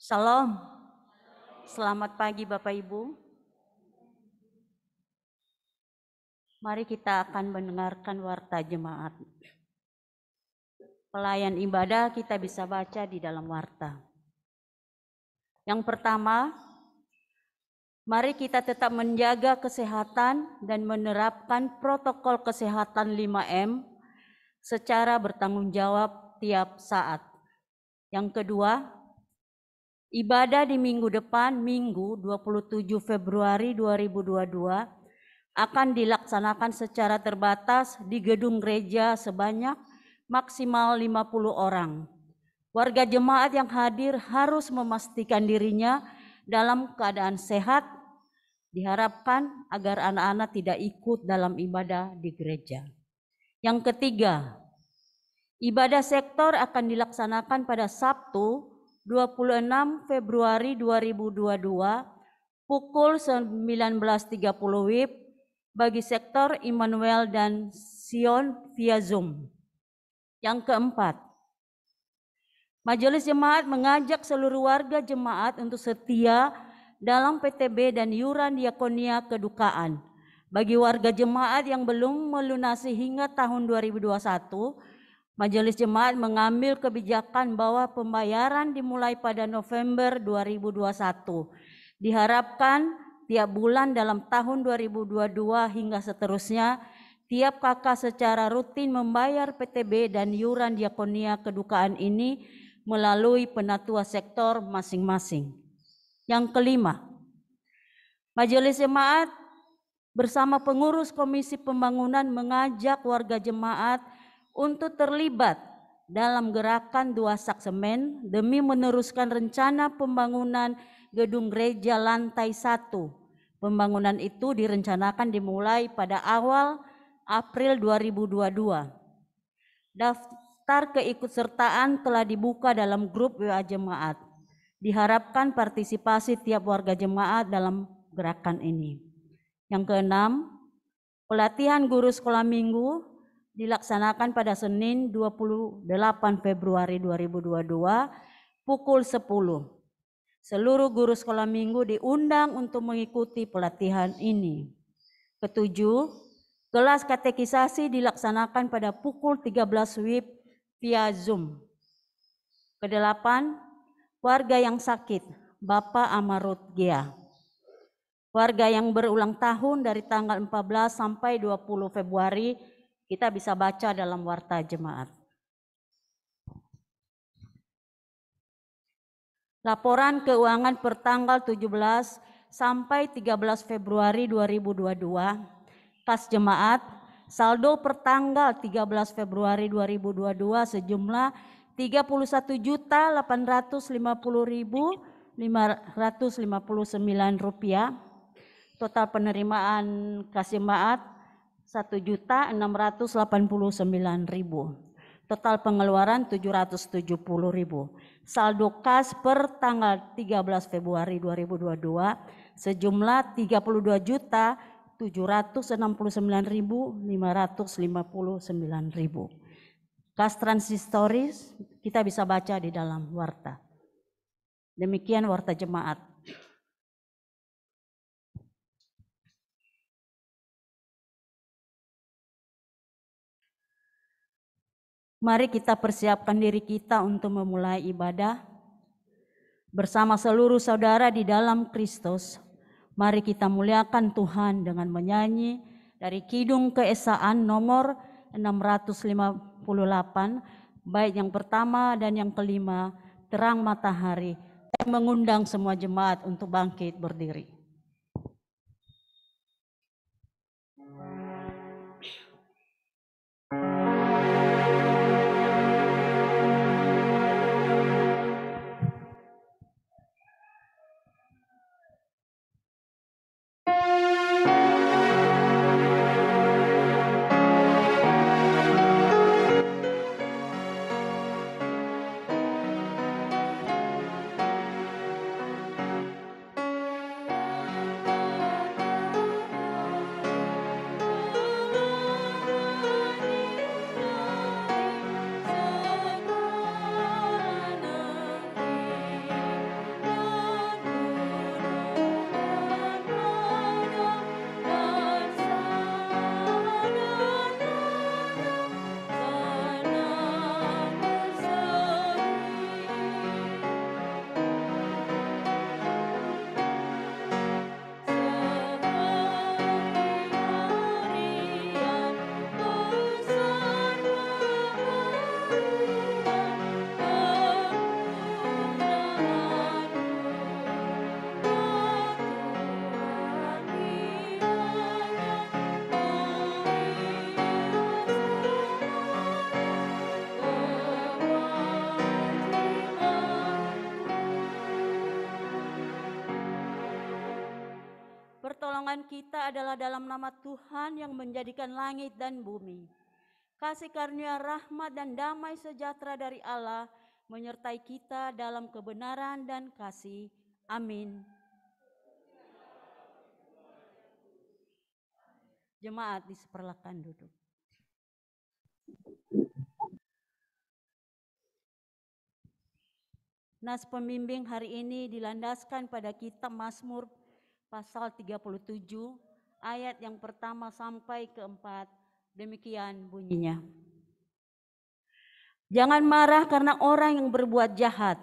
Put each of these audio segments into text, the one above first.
Salam, selamat pagi Bapak Ibu. Mari kita akan mendengarkan warta jemaat. Pelayan ibadah kita bisa baca di dalam warta. Yang pertama, mari kita tetap menjaga kesehatan dan menerapkan protokol kesehatan 5M secara bertanggung jawab tiap saat. Yang kedua, ibadah di minggu depan, Minggu 27 Februari 2022, akan dilaksanakan secara terbatas di gedung gereja sebanyak maksimal 50 orang. Warga jemaat yang hadir harus memastikan dirinya dalam keadaan sehat. Diharapkan agar anak-anak tidak ikut dalam ibadah di gereja. Yang ketiga, ibadah sektor akan dilaksanakan pada Sabtu 26 Februari 2022 pukul 19.30 WIB bagi sektor Immanuel dan Sion via Zoom. Yang keempat, Majelis Jemaat mengajak seluruh warga jemaat untuk setia dalam PTB dan iuran diakonia kedukaan. Bagi warga jemaat yang belum melunasi hingga tahun 2021, Majelis Jemaat mengambil kebijakan bahwa pembayaran dimulai pada November 2021. Diharapkan tiap bulan dalam tahun 2022 hingga seterusnya, tiap kakak secara rutin membayar PTB dan iuran diakonia kedukaan ini melalui penatua sektor masing-masing. Yang kelima, Majelis Jemaat bersama pengurus Komisi Pembangunan mengajak warga jemaat untuk terlibat dalam gerakan 2 sak semen demi meneruskan rencana pembangunan gedung gereja lantai 1. Pembangunan itu direncanakan dimulai pada awal April 2022. Daftar keikutsertaan telah dibuka dalam grup WA jemaat. Diharapkan partisipasi tiap warga jemaat dalam gerakan ini. Yang keenam, pelatihan guru sekolah minggu dilaksanakan pada Senin 28 Februari 2022 pukul 10. Seluruh guru sekolah minggu diundang untuk mengikuti pelatihan ini. Ketujuh, kelas katekisasi dilaksanakan pada pukul 13 WIB via Zoom. Kedelapan, warga yang sakit, Bapak Amarut Gia. Warga yang berulang tahun dari tanggal 14 sampai 20 Februari kita bisa baca dalam warta jemaat. Laporan keuangan per tanggal 17 sampai 13 Februari 2022. Kas jemaat, saldo per tanggal 13 Februari 2022 sejumlah 31.850.559 rupiah. Total penerimaan kas jemaat 1.689.000. Total pengeluaran 770.000. Saldo kas per tanggal 13 Februari 2022 sejumlah 32.769.559. Kas transistoris kita bisa baca di dalam warta. Demikian warta jemaat. Mari kita persiapkan diri kita untuk memulai ibadah bersama seluruh saudara di dalam Kristus. Mari kita muliakan Tuhan dengan menyanyi dari Kidung Keesaan nomor 658, bait yang pertama dan yang kelima, Terang Matahari, yang mengundang semua jemaat untuk bangkit berdiri. Pertolongan kita adalah dalam nama Tuhan yang menjadikan langit dan bumi. Kasih karunia rahmat dan damai sejahtera dari Allah menyertai kita dalam kebenaran dan kasih. Amin. Jemaat dipersilakan duduk. Nas pembimbing hari ini dilandaskan pada kitab Mazmur pasal 37 ayat yang pertama sampai keempat. Demikian bunyinya. Jangan marah karena orang yang berbuat jahat.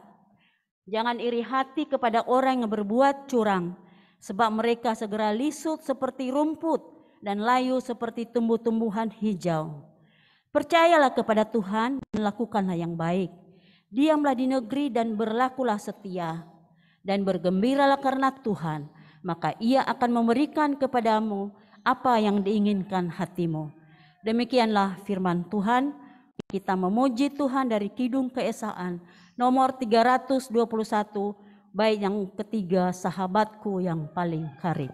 Jangan iri hati kepada orang yang berbuat curang, sebab mereka segera lisut seperti rumput dan layu seperti tumbuh-tumbuhan hijau. Percayalah kepada Tuhan dan lakukanlah yang baik. Diamlah di negeri dan berlakulah setia, dan bergembiralah karena Tuhan, maka Ia akan memberikan kepadamu apa yang diinginkan hatimu. Demikianlah firman Tuhan. Kita memuji Tuhan dari Kidung Keesaan nomor 321, bait yang ketiga, sahabatku yang paling karib.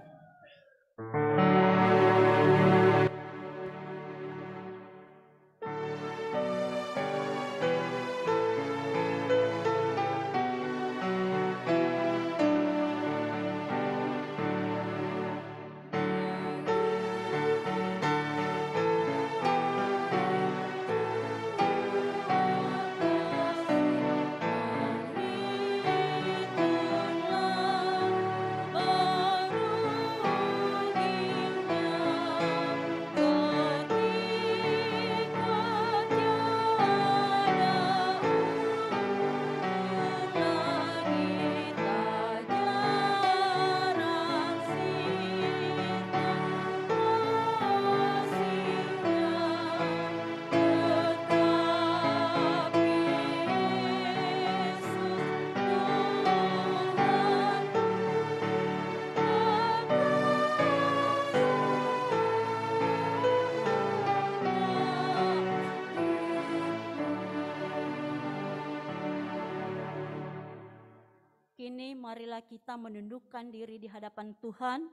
Kini marilah kita menundukkan diri di hadapan Tuhan,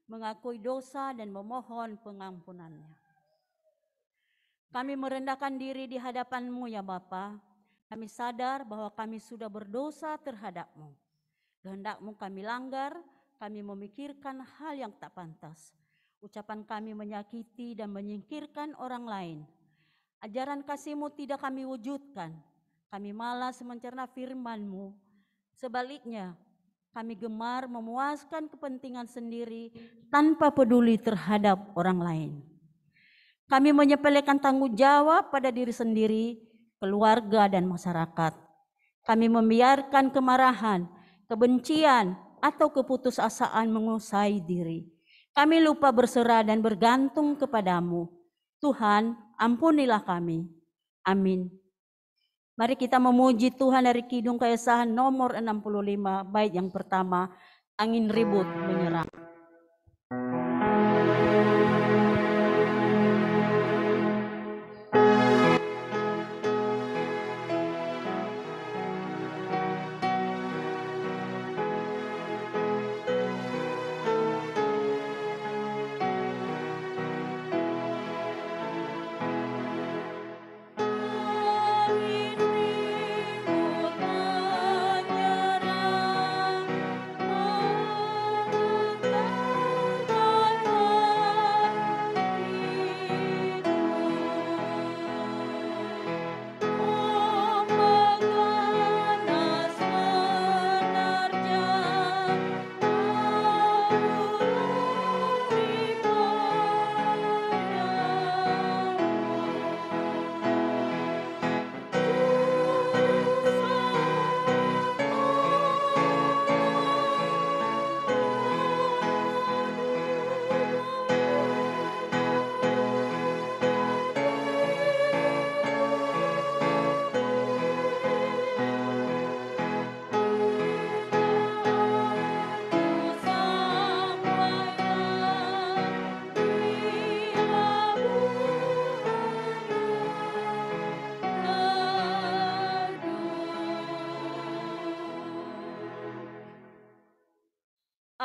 mengakui dosa dan memohon pengampunannya. Kami merendahkan diri di hadapan-Mu ya Bapa. Kami sadar bahwa kami sudah berdosa terhadap-Mu. Kehendak-Mu kami langgar, kami memikirkan hal yang tak pantas. Ucapan kami menyakiti dan menyingkirkan orang lain. Ajaran kasih-Mu tidak kami wujudkan. Kami malas mencerna firman-Mu. Sebaliknya, kami gemar memuaskan kepentingan sendiri tanpa peduli terhadap orang lain. Kami menyepelekan tanggung jawab pada diri sendiri, keluarga, dan masyarakat. Kami membiarkan kemarahan, kebencian, atau keputusasaan menguasai diri. Kami lupa berserah dan bergantung kepadamu. Tuhan, ampunilah kami. Amin. Mari kita memuji Tuhan dari Kidung Keesaan nomor 65, bait yang pertama, angin ribut menyerang.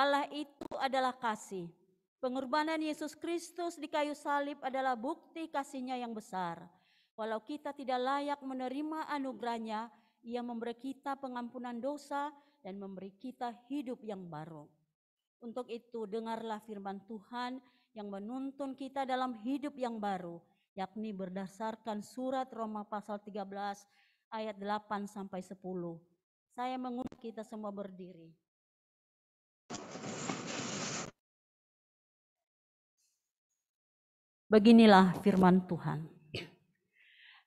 Allah itu adalah kasih. Pengorbanan Yesus Kristus di kayu salib adalah bukti kasih-Nya yang besar. Walau kita tidak layak menerima anugerah-Nya, Ia memberi kita pengampunan dosa dan memberi kita hidup yang baru. Untuk itu, dengarlah firman Tuhan yang menuntun kita dalam hidup yang baru, yakni berdasarkan surat Roma pasal 13 ayat 8 sampai 10. Saya mengundang kita semua berdiri. Beginilah firman Tuhan.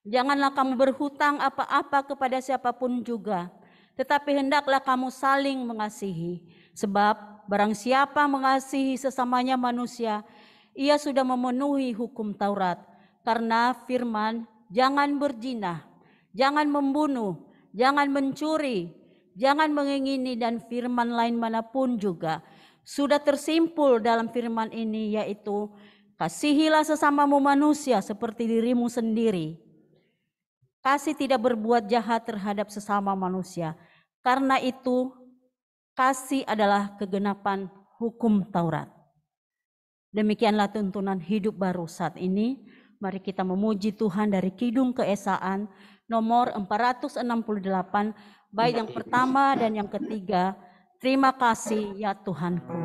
Janganlah kamu berhutang apa-apa kepada siapapun juga, tetapi hendaklah kamu saling mengasihi. Sebab barang siapa mengasihi sesamanya manusia, ia sudah memenuhi hukum Taurat. Karena firman, jangan berzina, jangan membunuh, jangan mencuri, jangan mengingini, dan firman lain manapun juga sudah tersimpul dalam firman ini, yaitu kasihilah sesamamu manusia seperti dirimu sendiri. Kasih tidak berbuat jahat terhadap sesama manusia. Karena itu, kasih adalah kegenapan hukum Taurat. Demikianlah tuntunan hidup baru saat ini. Mari kita memuji Tuhan dari Kidung Keesaan nomor 468, bait yang pertama dan yang ketiga. Terima kasih ya Tuhanku.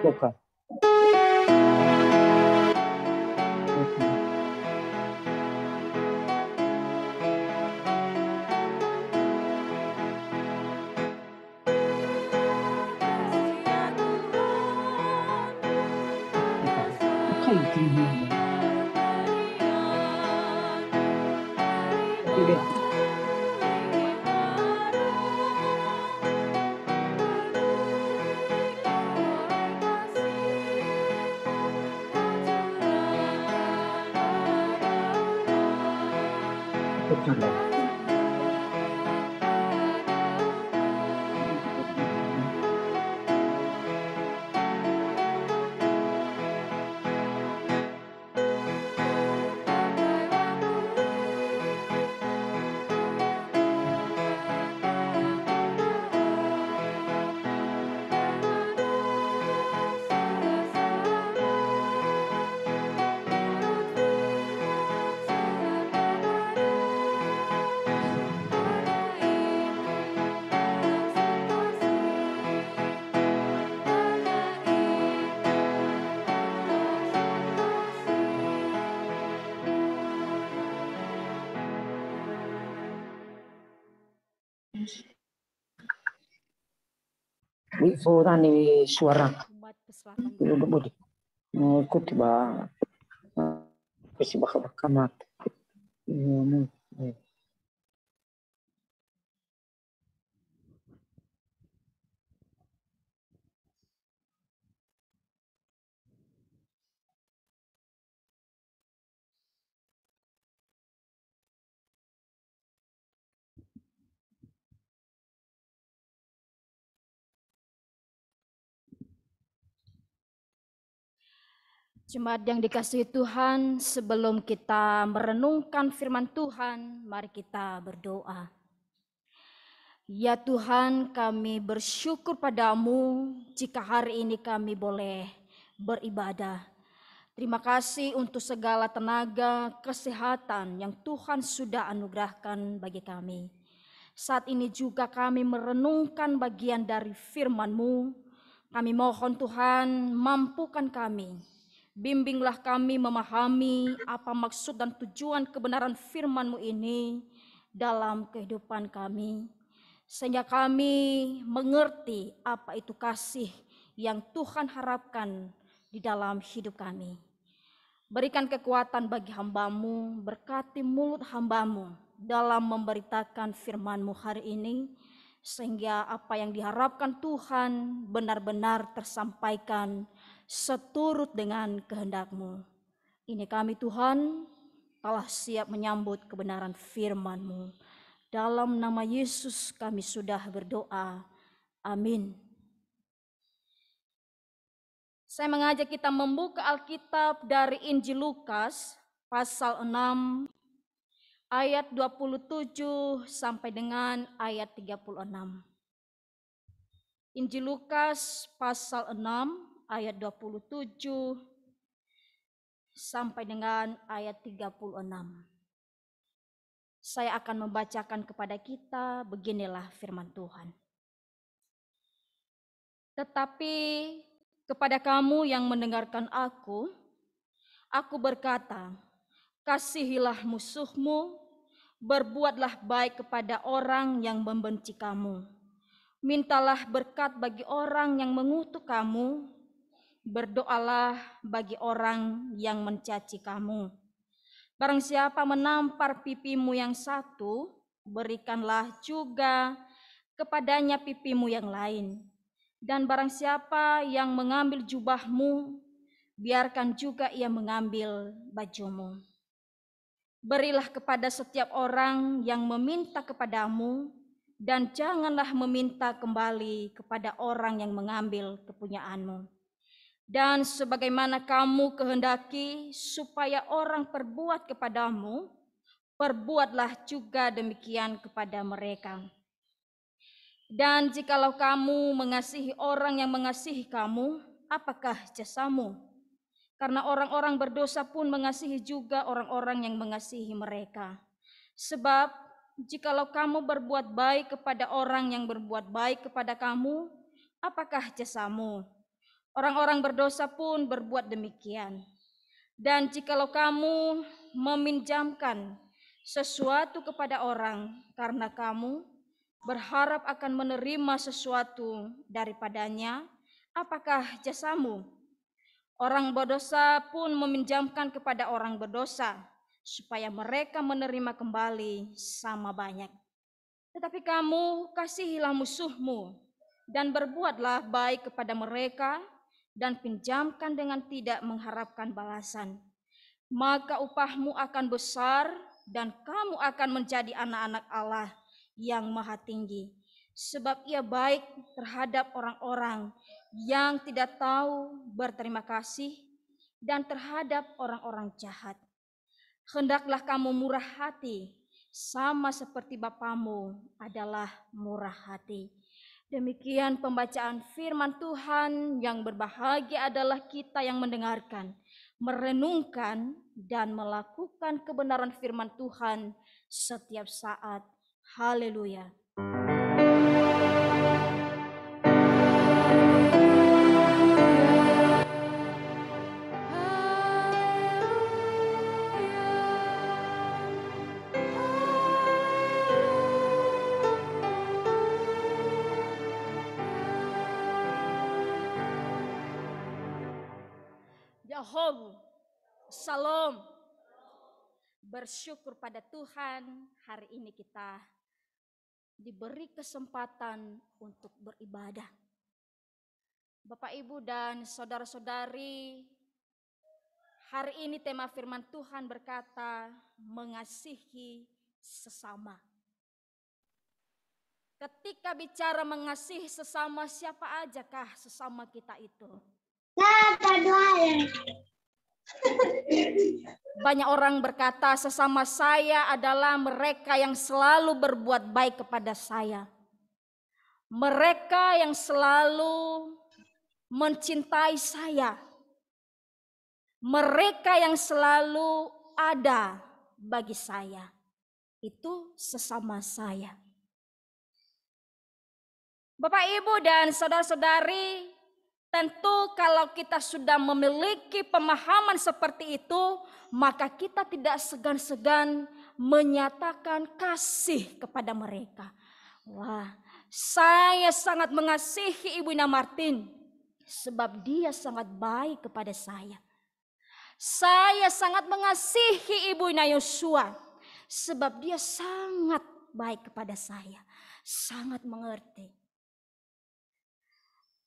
Buka. Forani suara budi ikuti ba pesi bakamat Jemaat yang dikasihi Tuhan, sebelum kita merenungkan firman Tuhan, mari kita berdoa. Ya Tuhan, kami bersyukur padamu jika hari ini kami boleh beribadah. Terima kasih untuk segala tenaga, kesehatan yang Tuhan sudah anugerahkan bagi kami. Saat ini juga kami merenungkan bagian dari firman-Mu. Kami mohon Tuhan, mampukan kami. Bimbinglah kami memahami apa maksud dan tujuan kebenaran firman-Mu ini dalam kehidupan kami. Sehingga kami mengerti apa itu kasih yang Tuhan harapkan di dalam hidup kami. Berikan kekuatan bagi hamba-Mu, berkati mulut hamba-Mu dalam memberitakan firman-Mu hari ini. Sehingga apa yang diharapkan Tuhan benar-benar tersampaikan seturut dengan kehendak-Mu. Ini kami Tuhan telah siap menyambut kebenaran firman-Mu. Dalam nama Yesus kami sudah berdoa. Amin. Saya mengajak kita membuka Alkitab dari Injil Lukas pasal 6 ayat 27 sampai dengan ayat 36. Injil Lukas pasal 6 ayat 27 sampai dengan ayat 36. Saya akan membacakan kepada kita, beginilah firman Tuhan. Tetapi kepada kamu yang mendengarkan aku berkata, kasihilah musuhmu, berbuatlah baik kepada orang yang membenci kamu. Mintalah berkat bagi orang yang mengutuk kamu, berdoalah bagi orang yang mencaci kamu. Barang siapa menampar pipimu yang satu, berikanlah juga kepadanya pipimu yang lain. Dan barang siapa yang mengambil jubahmu, biarkan juga ia mengambil bajumu. Berilah kepada setiap orang yang meminta kepadamu, dan janganlah meminta kembali kepada orang yang mengambil kepunyaanmu. Dan sebagaimana kamu kehendaki supaya orang perbuat kepadamu, perbuatlah juga demikian kepada mereka. Dan jikalau kamu mengasihi orang yang mengasihi kamu, apakah jasamu? Karena orang-orang berdosa pun mengasihi juga orang-orang yang mengasihi mereka. Sebab jikalau kamu berbuat baik kepada orang yang berbuat baik kepada kamu, apakah jasamu? Orang-orang berdosa pun berbuat demikian. Dan jikalau kamu meminjamkan sesuatu kepada orang karena kamu berharap akan menerima sesuatu daripadanya, apakah jasamu? Orang berdosa pun meminjamkan kepada orang berdosa, supaya mereka menerima kembali sama banyak. Tetapi kamu kasihilah musuhmu, dan berbuatlah baik kepada mereka, dan pinjamkan dengan tidak mengharapkan balasan. Maka upahmu akan besar, dan kamu akan menjadi anak-anak Allah yang Maha Tinggi. Sebab ia baik terhadap orang-orang yang tidak tahu berterima kasih, dan terhadap orang-orang jahat. Hendaklah kamu murah hati, sama seperti Bapamu adalah murah hati. Demikian pembacaan firman Tuhan. Yang berbahagia adalah kita yang mendengarkan, merenungkan, dan melakukan kebenaran firman Tuhan setiap saat. Haleluya. Yahoo, Salam. Bersyukur pada Tuhan, hari ini kita diberi kesempatan untuk beribadah. Bapak, Ibu, dan saudara-saudari, hari ini tema firman Tuhan berkata, mengasihi sesama. Ketika bicara mengasihi sesama, siapa ajakah sesama kita itu? Banyak orang berkata sesama saya adalah mereka yang selalu berbuat baik kepada saya. Mereka yang selalu mencintai saya. Mereka yang selalu ada bagi saya. Itu sesama saya. Bapak, Ibu, dan saudara-saudari, tentu kalau kita sudah memiliki pemahaman seperti itu, maka kita tidak segan-segan menyatakan kasih kepada mereka. Wah, saya sangat mengasihi Ibu Ina Martin, sebab dia sangat baik kepada saya. Saya sangat mengasihi Ibu Ina Yosua, sebab dia sangat baik kepada saya, sangat mengerti.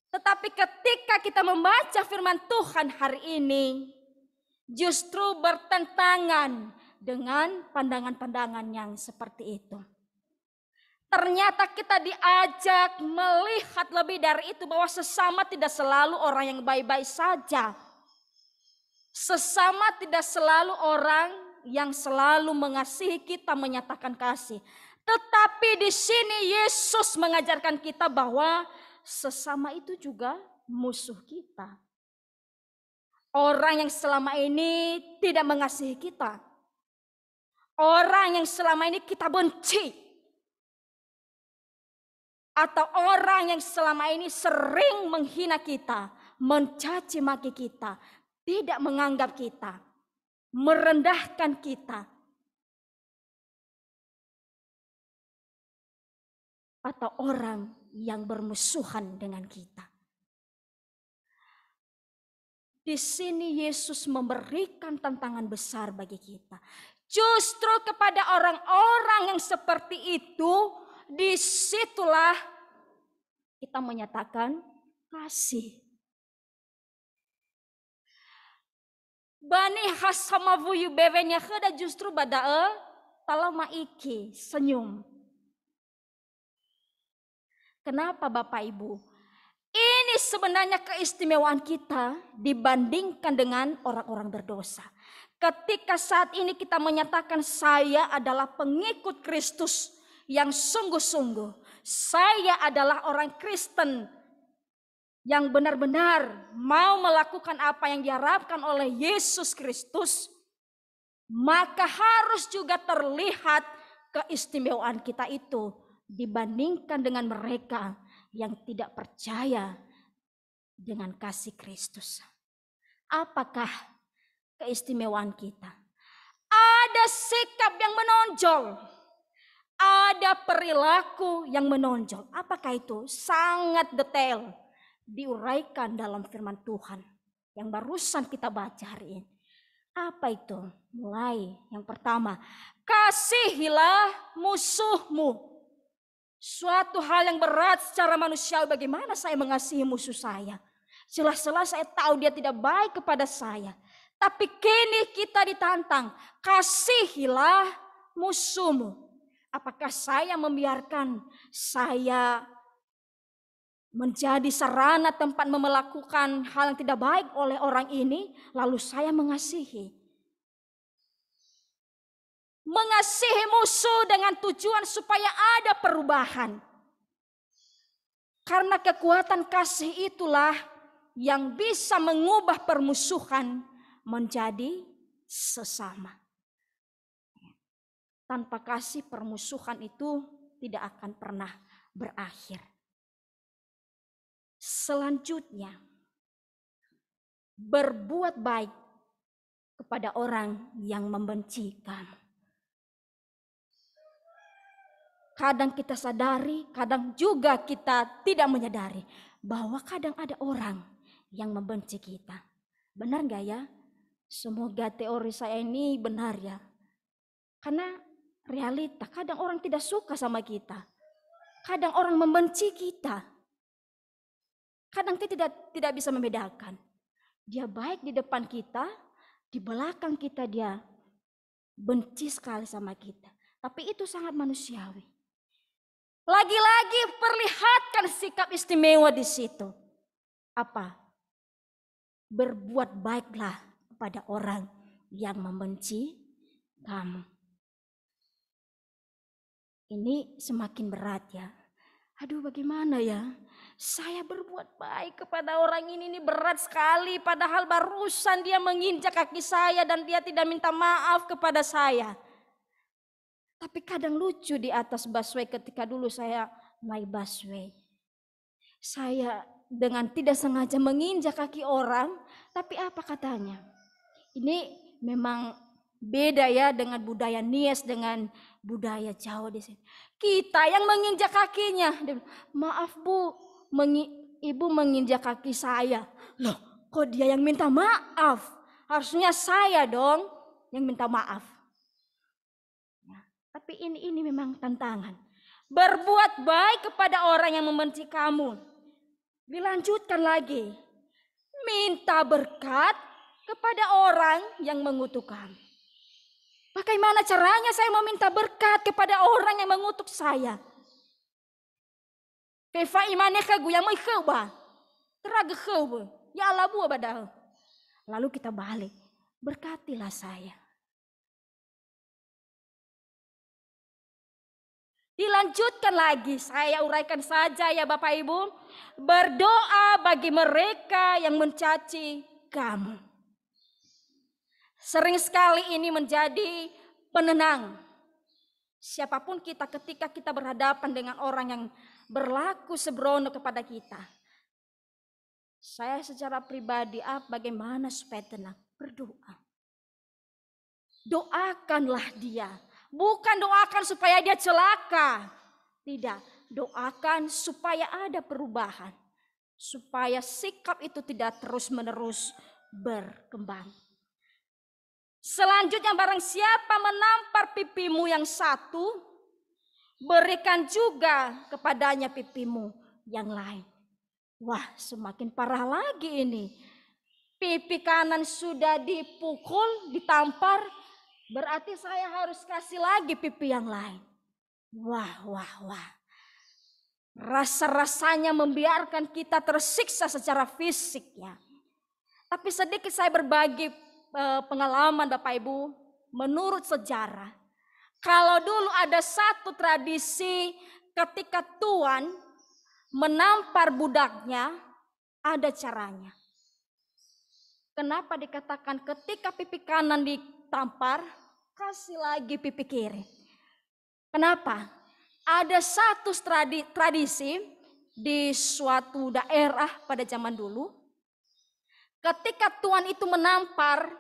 Tetapi ketika kita membaca firman Tuhan hari ini, justru bertentangan dengan pandangan-pandangan yang seperti itu. Ternyata kita diajak melihat lebih dari itu, bahwa sesama tidak selalu orang yang baik-baik saja. Sesama tidak selalu orang yang selalu mengasihi kita, menyatakan kasih. Tetapi di sini Yesus mengajarkan kita bahwa sesama itu juga musuh kita. Orang yang selama ini tidak mengasihi kita. Orang yang selama ini kita benci. Atau orang yang selama ini sering menghina kita, mencaci maki kita, tidak menganggap kita, merendahkan kita. Atau orang yang bermusuhan dengan kita. Di sini Yesus memberikan tantangan besar bagi kita. Justru kepada orang-orang yang seperti itu, disitulah kita menyatakan kasih. Bani hasamavuyu bevenya kheda justru badae talama iki senyum. Kenapa Bapak Ibu? Ini sebenarnya keistimewaan kita dibandingkan dengan orang-orang berdosa. Ketika saat ini kita menyatakan saya adalah pengikut Kristus yang sungguh-sungguh. Saya adalah orang Kristen yang benar-benar mau melakukan apa yang diharapkan oleh Yesus Kristus. Maka harus juga terlihat keistimewaan kita itu dibandingkan dengan mereka yang tidak percaya dengan kasih Kristus. Apakah keistimewaan kita? Ada sikap yang menonjol. Ada perilaku yang menonjol. Apakah itu? Sangat detail diuraikan dalam firman Tuhan yang barusan kita baca hari ini. Apa itu? Mulai yang pertama, kasihilah musuhmu. Suatu hal yang berat secara manusiawi, bagaimana saya mengasihi musuh saya. Jelas-jelas saya tahu dia tidak baik kepada saya. Tapi kini kita ditantang, kasihilah musuhmu. Apakah saya membiarkan saya menjadi sarana tempat melakukan hal yang tidak baik oleh orang ini, lalu saya mengasihi? Mengasihi musuh dengan tujuan supaya ada perubahan. Karena kekuatan kasih itulah yang bisa mengubah permusuhan menjadi sesama. Tanpa kasih, permusuhan itu tidak akan pernah berakhir. Selanjutnya, berbuat baik kepada orang yang membenci kamu. Kadang kita sadari, kadang juga kita tidak menyadari bahwa kadang ada orang yang membenci kita. Benar gak ya? Semoga teori saya ini benar ya. Karena realita, kadang orang tidak suka sama kita. Kadang orang membenci kita. Kadang kita tidak bisa membedakan. Dia baik di depan kita, di belakang kita dia benci sekali sama kita. Tapi itu sangat manusiawi. Lagi-lagi perlihatkan sikap istimewa di situ. Apa? Berbuat baiklah kepada orang yang membenci kamu. Ini semakin berat ya. Aduh, bagaimana ya? Saya berbuat baik kepada orang ini berat sekali. Padahal barusan dia menginjak kaki saya dan dia tidak minta maaf kepada saya. Tapi kadang lucu di atas busway ketika dulu saya naik busway. Saya dengan tidak sengaja menginjak kaki orang, tapi apa katanya? Ini memang beda ya dengan budaya Nias dengan budaya Jawa di sini. Kita yang menginjak kakinya. Dia bilang, maaf Bu, Ibu menginjak kaki saya. Loh, kok dia yang minta maaf? Harusnya saya dong yang minta maaf. Tapi ini memang tantangan. Berbuat baik kepada orang yang membenci kamu. Dilanjutkan lagi. Minta berkat kepada orang yang mengutuk kamu. Bagaimana caranya saya meminta berkat kepada orang yang mengutuk saya? Kefa imaneka guyang mau kheuba. Teraga kheuba. Ya Allah buah badal. Lalu kita balik. Berkatilah saya. Dilanjutkan lagi, saya uraikan saja ya Bapak Ibu. Berdoa bagi mereka yang mencaci kamu. Sering sekali ini menjadi penenang. Siapapun kita ketika kita berhadapan dengan orang yang berlaku sembrono kepada kita. Saya secara pribadi, bagaimana supaya tenang? Berdoa. Doakanlah dia. Bukan doakan supaya dia celaka. Tidak, doakan supaya ada perubahan. Supaya sikap itu tidak terus-menerus berkembang. Selanjutnya barang siapa menampar pipimu yang satu, berikan juga kepadanya pipimu yang lain. Wah, semakin parah lagi ini. Pipi kanan sudah dipukul, ditampar, berarti saya harus kasih lagi pipi yang lain. Wah. Rasa-rasanya membiarkan kita tersiksa secara fisik ya. Tapi sedikit saya berbagi pengalaman Bapak Ibu, menurut sejarah. Kalau dulu ada satu tradisi ketika tuan menampar budaknya, ada caranya. Kenapa dikatakan ketika pipi kanan ditampar, kasih lagi pipi kiri? Kenapa? Ada satu tradisi di suatu daerah pada zaman dulu. Ketika tuan itu menampar,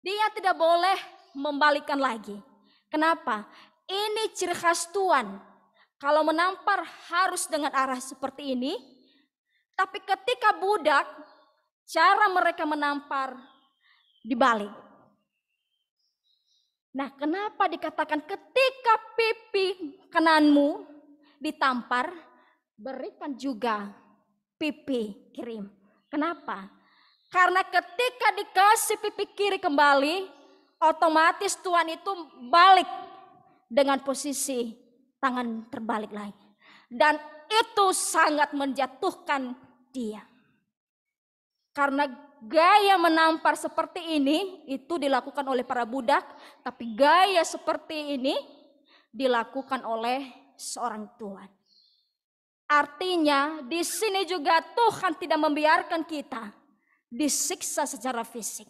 dia tidak boleh membalikkan lagi. Kenapa? Ini ciri khas tuan. Kalau menampar harus dengan arah seperti ini. Tapi ketika budak, cara mereka menampar dibalik. Nah, kenapa dikatakan ketika pipi kananmu ditampar, berikan juga pipi kiri. Kenapa? Karena ketika dikasih pipi kiri kembali, otomatis tuan itu balik dengan posisi tangan terbalik lagi. Dan itu sangat menjatuhkan dia. Karena gaya menampar seperti ini itu dilakukan oleh para budak, tapi gaya seperti ini dilakukan oleh seorang tuan. Artinya di sini juga Tuhan tidak membiarkan kita disiksa secara fisik.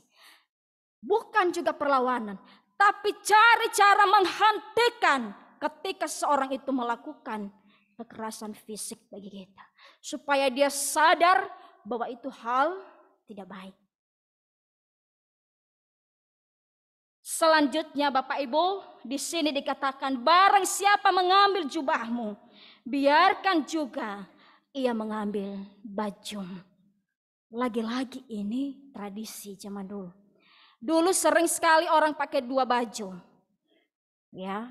Bukan juga perlawanan, tapi cari cara menghentikan ketika seorang itu melakukan kekerasan fisik bagi kita. Supaya dia sadar bahwa itu hal tidak baik. Selanjutnya Bapak Ibu, di sini dikatakan barang siapa mengambil jubahmu, biarkan juga ia mengambil baju. Lagi-lagi ini tradisi zaman dulu. Dulu sering sekali orang pakai dua baju. Ya.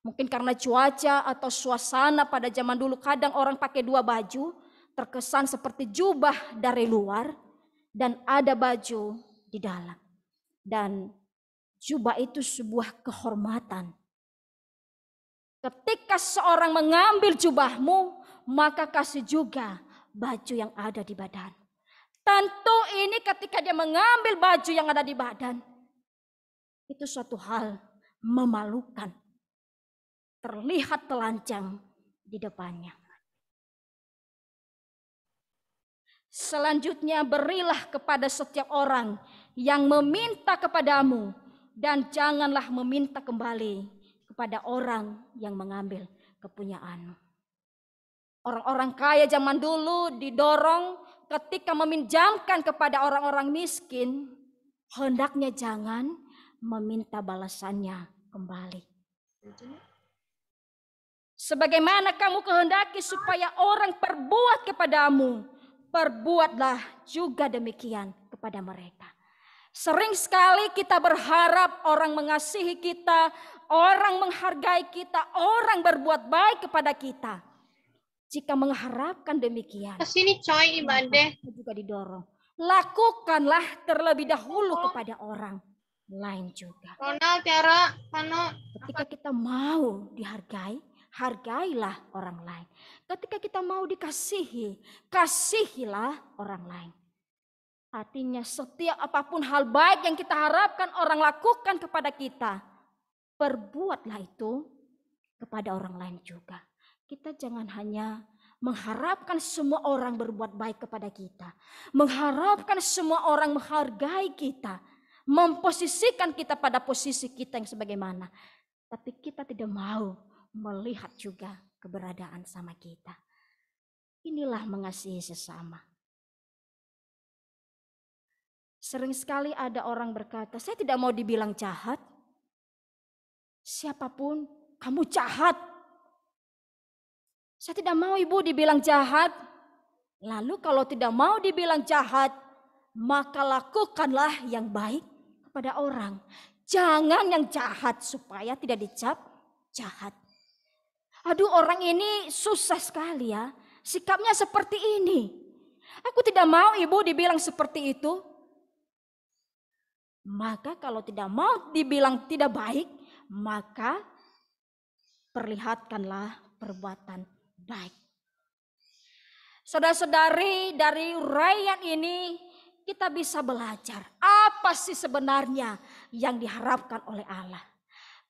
Mungkin karena cuaca atau suasana pada zaman dulu kadang orang pakai dua baju, terkesan seperti jubah dari luar dan ada baju di dalam. Dan jubah itu sebuah kehormatan. Ketika seorang mengambil jubahmu, maka kasih juga baju yang ada di badan. Tentu ini ketika dia mengambil baju yang ada di badan, itu suatu hal memalukan. Terlihat telanjang di depannya. Selanjutnya berilah kepada setiap orang yang meminta kepadamu dan janganlah meminta kembali kepada orang yang mengambil kepunyaanmu. Orang-orang kaya zaman dulu didorong ketika meminjamkan kepada orang-orang miskin, hendaknya jangan meminta balasannya kembali. Sebagaimana kamu kehendaki supaya orang perbuat kepadamu, perbuatlah juga demikian kepada mereka. Sering sekali kita berharap orang mengasihi kita, orang menghargai kita, orang berbuat baik kepada kita. Jika mengharapkan demikian, Kesini coy ibadah. juga didorong. Lakukanlah terlebih dahulu kepada orang lain juga. Ronald, Tiara, Pano. Ketika kita mau dihargai, hargailah orang lain. Ketika kita mau dikasihi, kasihilah orang lain. Artinya setiap apapun hal baik yang kita harapkan orang lakukan kepada kita, perbuatlah itu kepada orang lain juga. Kita jangan hanya mengharapkan semua orang berbuat baik kepada kita. Mengharapkan semua orang menghargai kita. Memposisikan kita pada posisi kita yang sebagaimana. Tapi kita tidak mau melihat juga keberadaan sama kita. Inilah mengasihi sesama. Sering sekali ada orang berkata, saya tidak mau dibilang jahat. Siapapun, kamu jahat. Saya tidak mau ibu dibilang jahat. Lalu kalau tidak mau dibilang jahat, maka lakukanlah yang baik kepada orang. Jangan yang jahat supaya tidak dicap jahat. Aduh, orang ini susah sekali ya. Sikapnya seperti ini. Aku tidak mau ibu dibilang seperti itu. Maka kalau tidak mau dibilang tidak baik, maka perlihatkanlah perbuatan baik. Saudara-saudari, dari uraian ini kita bisa belajar apa sih sebenarnya yang diharapkan oleh Allah.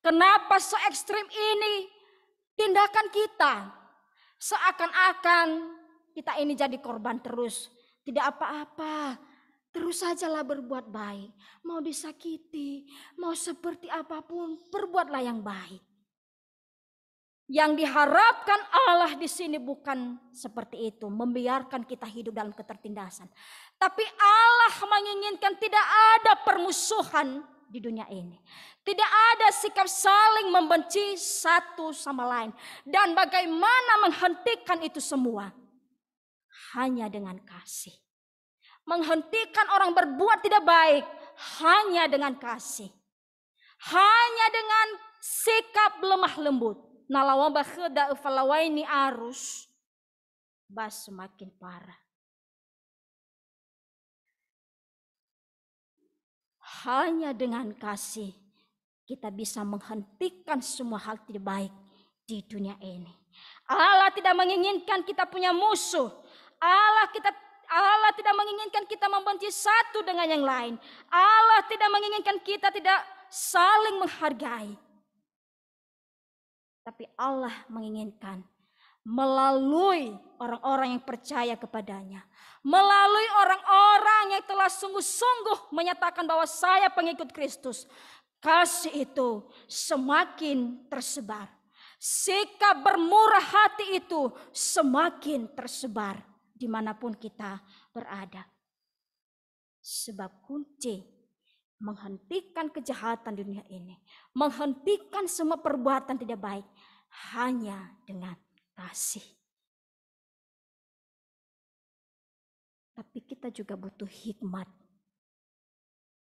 Kenapa se ekstrim ini tindakan kita? Seakan-akan kita ini jadi korban terus. Tidak apa-apa, terus sajalah berbuat baik. Mau disakiti, mau seperti apapun, berbuatlah yang baik. Yang diharapkan Allah di sini bukan seperti itu, membiarkan kita hidup dalam ketertindasan. Tapi Allah menginginkan tidak ada permusuhan di dunia ini. Tidak ada sikap saling membenci satu sama lain. Dan bagaimana menghentikan itu semua? Hanya dengan kasih. Menghentikan orang berbuat tidak baik hanya dengan kasih. Hanya dengan sikap lemah lembut. Nalawa bakhda falawaini arus bas semakin parah. Hanya dengan kasih kita bisa menghentikan semua hal tidak baik di dunia ini. Allah tidak menginginkan kita punya musuh. Allah tidak menginginkan kita membenci satu dengan yang lain. Allah tidak menginginkan kita tidak saling menghargai. Tapi Allah menginginkan melalui orang-orang yang percaya kepadanya. Melalui orang-orang yang telah sungguh-sungguh menyatakan bahwa saya pengikut Kristus. Kasih itu semakin tersebar. Sikap bermurah hati itu semakin tersebar dimanapun kita berada. Sebab kunci menghentikan kejahatan di dunia ini, menghentikan semua perbuatan tidak baik hanya dengan kasih. Tapi kita juga butuh hikmat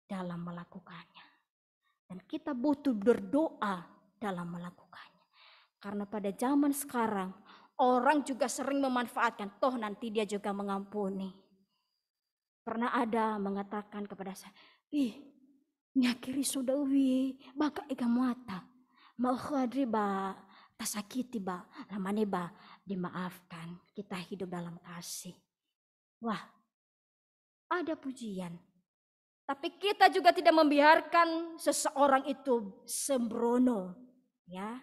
dalam melakukannya. Dan kita butuh berdoa dalam melakukannya. Karena pada zaman sekarang orang juga sering memanfaatkan, toh nanti dia juga mengampuni. Pernah ada mengatakan kepada saya, nyakiri sudah baka ika muata. Mau khadri ba tasakiti ba lamane ba dimaafkan. Kita hidup dalam kasih. Wah, ada pujian. Tapi kita juga tidak membiarkan seseorang itu sembrono, ya.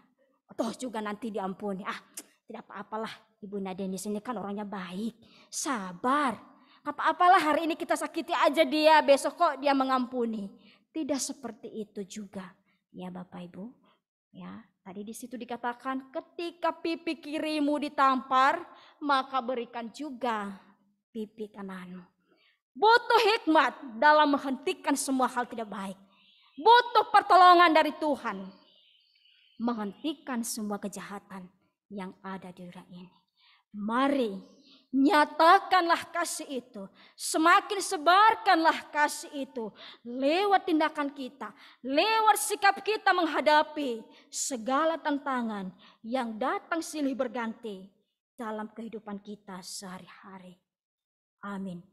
Toh juga nanti diampuni. Tidak apa-apalah, Ibu Naden di sini kan orangnya baik, sabar. Apa-apalah hari ini kita sakiti aja dia, besok kok dia mengampuni. Tidak seperti itu juga, ya Bapak Ibu. Ya, tadi di situ dikatakan ketika pipi kirimu ditampar, maka berikan juga pipi kananmu. Butuh hikmat dalam menghentikan semua hal tidak baik. Butuh pertolongan dari Tuhan. Menghentikan semua kejahatan yang ada di dunia ini. Mari nyatakanlah kasih itu. Semakin sebarkanlah kasih itu. Lewat tindakan kita. Lewat sikap kita menghadapi segala tantangan yang datang silih berganti dalam kehidupan kita sehari-hari. Amin.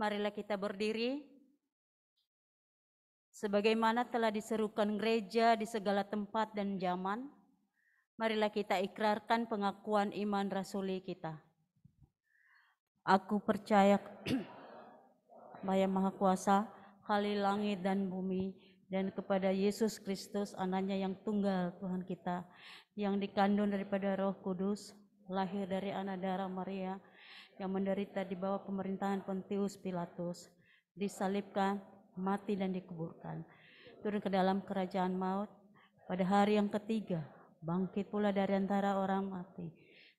Marilah kita berdiri. Sebagaimana telah diserukan gereja di segala tempat dan zaman, marilah kita ikrarkan pengakuan iman rasuli kita. Aku percaya bahwa Yang Maha Kuasa, Khalil langit dan bumi, dan kepada Yesus Kristus, anaknya yang tunggal Tuhan kita, yang dikandung daripada Roh Kudus, lahir dari anak darah Maria, yang menderita di bawah pemerintahan Pontius Pilatus, disalibkan, mati dan dikuburkan, turun ke dalam kerajaan maut, pada hari yang ketiga bangkit pula dari antara orang mati,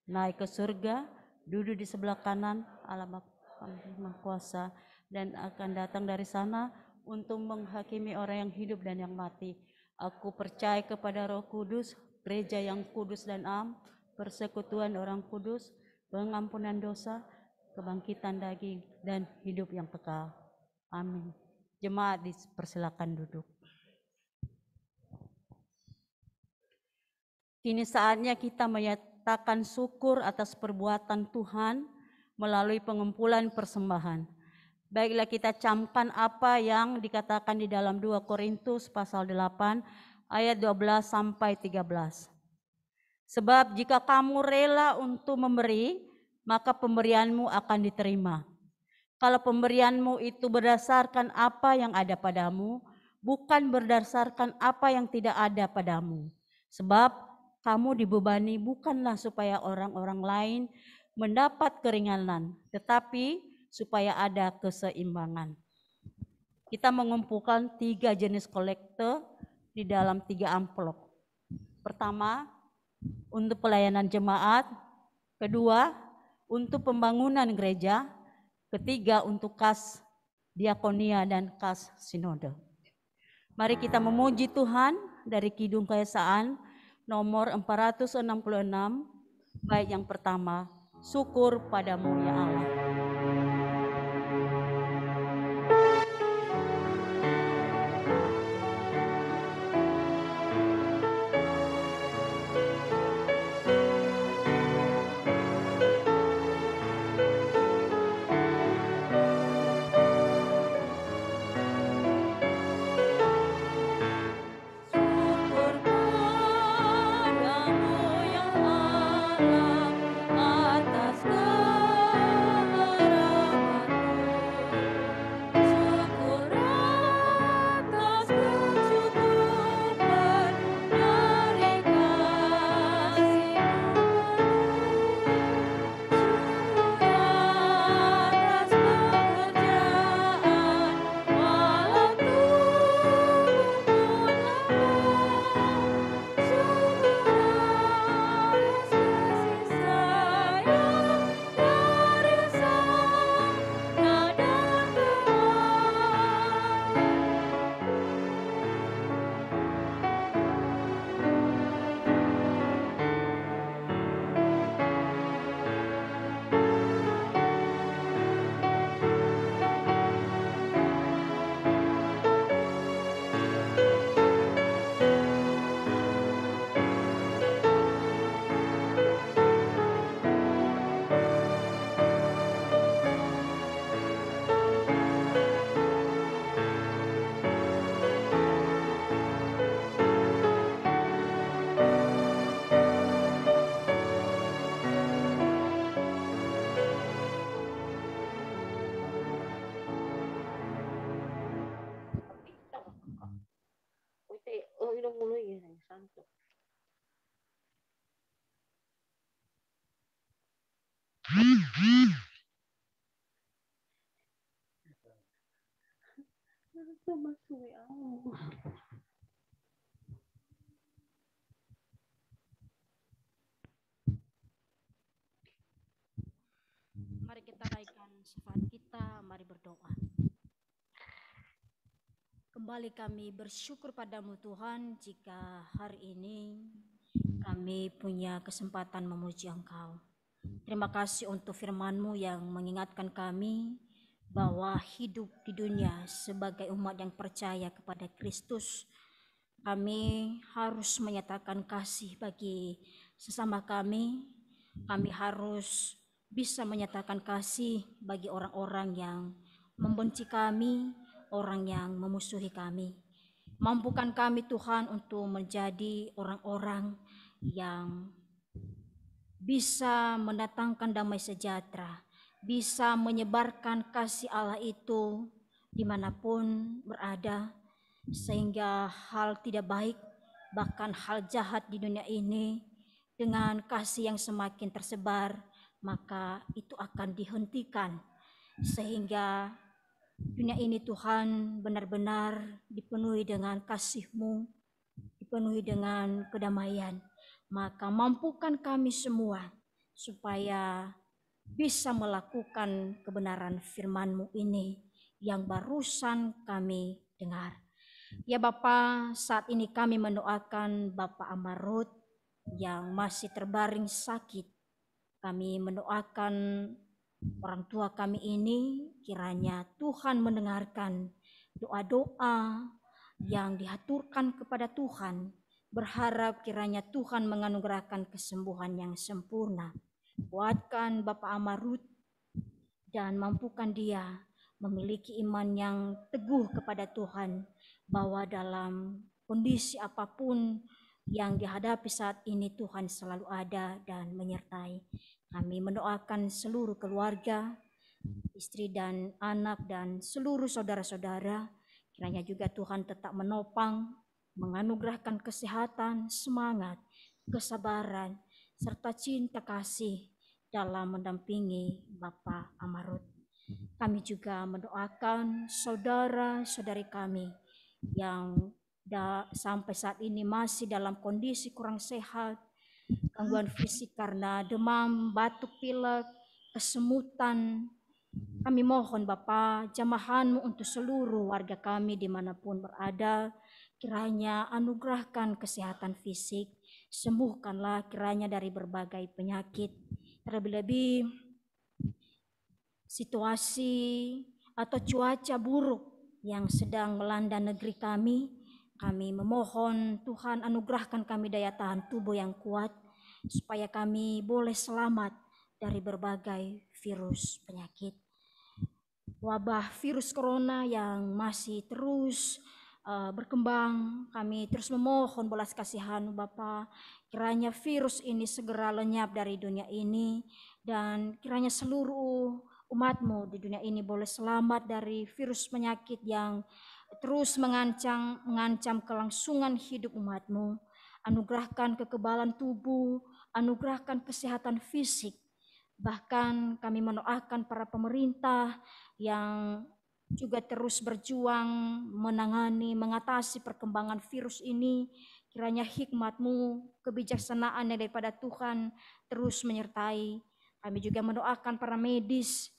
naik ke surga, duduk di sebelah kanan Allah Maha Kuasa, dan akan datang dari sana untuk menghakimi orang yang hidup dan yang mati. Aku percaya kepada Roh Kudus, gereja yang kudus dan am, persekutuan orang kudus, pengampunan dosa, kebangkitan daging, dan hidup yang kekal. Amin. Jemaat dipersilakan duduk. Kini saatnya kita menyatakan syukur atas perbuatan Tuhan melalui pengumpulan persembahan. Baiklah kita camkan apa yang dikatakan di dalam 2 Korintus pasal 8 ayat 12 sampai 13. Sebab jika kamu rela untuk memberi, maka pemberianmu akan diterima. Kalau pemberianmu itu berdasarkan apa yang ada padamu, bukan berdasarkan apa yang tidak ada padamu. Sebab kamu dibebani bukanlah supaya orang-orang lain mendapat keringanan, tetapi supaya ada keseimbangan. Kita mengumpulkan 3 jenis kolekte di dalam 3 amplop. Pertama, untuk pelayanan jemaat. Kedua, untuk pembangunan gereja. Ketiga, untuk kas diakonia dan kas sinode. Mari kita memuji Tuhan dari Kidung Keesaan nomor 466, bait yang pertama, syukur padamu ya Allah. Mari kita naikkan syafaat kita, mari berdoa. Kembali kami bersyukur padamu Tuhan jika hari ini kami punya kesempatan memuji Engkau. Terima kasih untuk firman-Mu yang mengingatkan kami bahwa hidup di dunia sebagai umat yang percaya kepada Kristus, kami harus menyatakan kasih bagi sesama kami. Kami harus bisa menyatakan kasih bagi orang-orang yang membenci kami, orang yang memusuhi kami. Mampukan kami Tuhan untuk menjadi orang-orang yang bisa mendatangkan damai sejahtera, bisa menyebarkan kasih Allah itu dimanapun berada, sehingga hal tidak baik, bahkan hal jahat di dunia ini dengan kasih yang semakin tersebar, maka itu akan dihentikan, sehingga dunia ini Tuhan benar-benar dipenuhi dengan kasih-Mu, dipenuhi dengan kedamaian. Maka mampukan kami semua supaya bisa melakukan kebenaran firman-Mu ini yang barusan kami dengar. Ya Bapa, saat ini kami mendoakan Bapak Amarut yang masih terbaring sakit. Kami mendoakan orang tua kami ini, kiranya Tuhan mendengarkan doa-doa yang dihaturkan kepada Tuhan. Berharap kiranya Tuhan menganugerahkan kesembuhan yang sempurna. Kuatkan Bapak Amarut dan mampukan dia memiliki iman yang teguh kepada Tuhan, bahwa dalam kondisi apapun yang dihadapi saat ini Tuhan selalu ada dan menyertai. Kami mendoakan seluruh keluarga, istri dan anak dan seluruh saudara-saudara, kiranya juga Tuhan tetap menopang, menganugerahkan kesehatan, semangat, kesabaran, serta cinta kasih dalam mendampingi Bapak Amarut. Kami juga mendoakan saudara-saudari kami yang sampai saat ini masih dalam kondisi kurang sehat, gangguan fisik karena demam, batuk pilek, kesemutan. Kami mohon Bapa, jamahan-Mu untuk seluruh warga kami dimanapun berada, kiranya anugerahkan kesehatan fisik, sembuhkanlah kiranya dari berbagai penyakit, terlebih-lebih situasi atau cuaca buruk yang sedang melanda negeri kami. Kami memohon Tuhan anugerahkan kami daya tahan tubuh yang kuat, supaya kami boleh selamat dari berbagai virus penyakit. Wabah virus corona yang masih terus berkembang, kami terus memohon belas kasihan Bapa, kiranya virus ini segera lenyap dari dunia ini, dan kiranya seluruh umat-Mu di dunia ini boleh selamat dari virus penyakit yang terus mengancam kelangsungan hidup umat-Mu. Anugerahkan kekebalan tubuh, anugerahkan kesehatan fisik. Bahkan kami mendoakan para pemerintah yang juga terus berjuang mengatasi perkembangan virus ini. Kiranya hikmat-Mu, kebijaksanaan daripada Tuhan terus menyertai. Kami juga mendoakan para medis,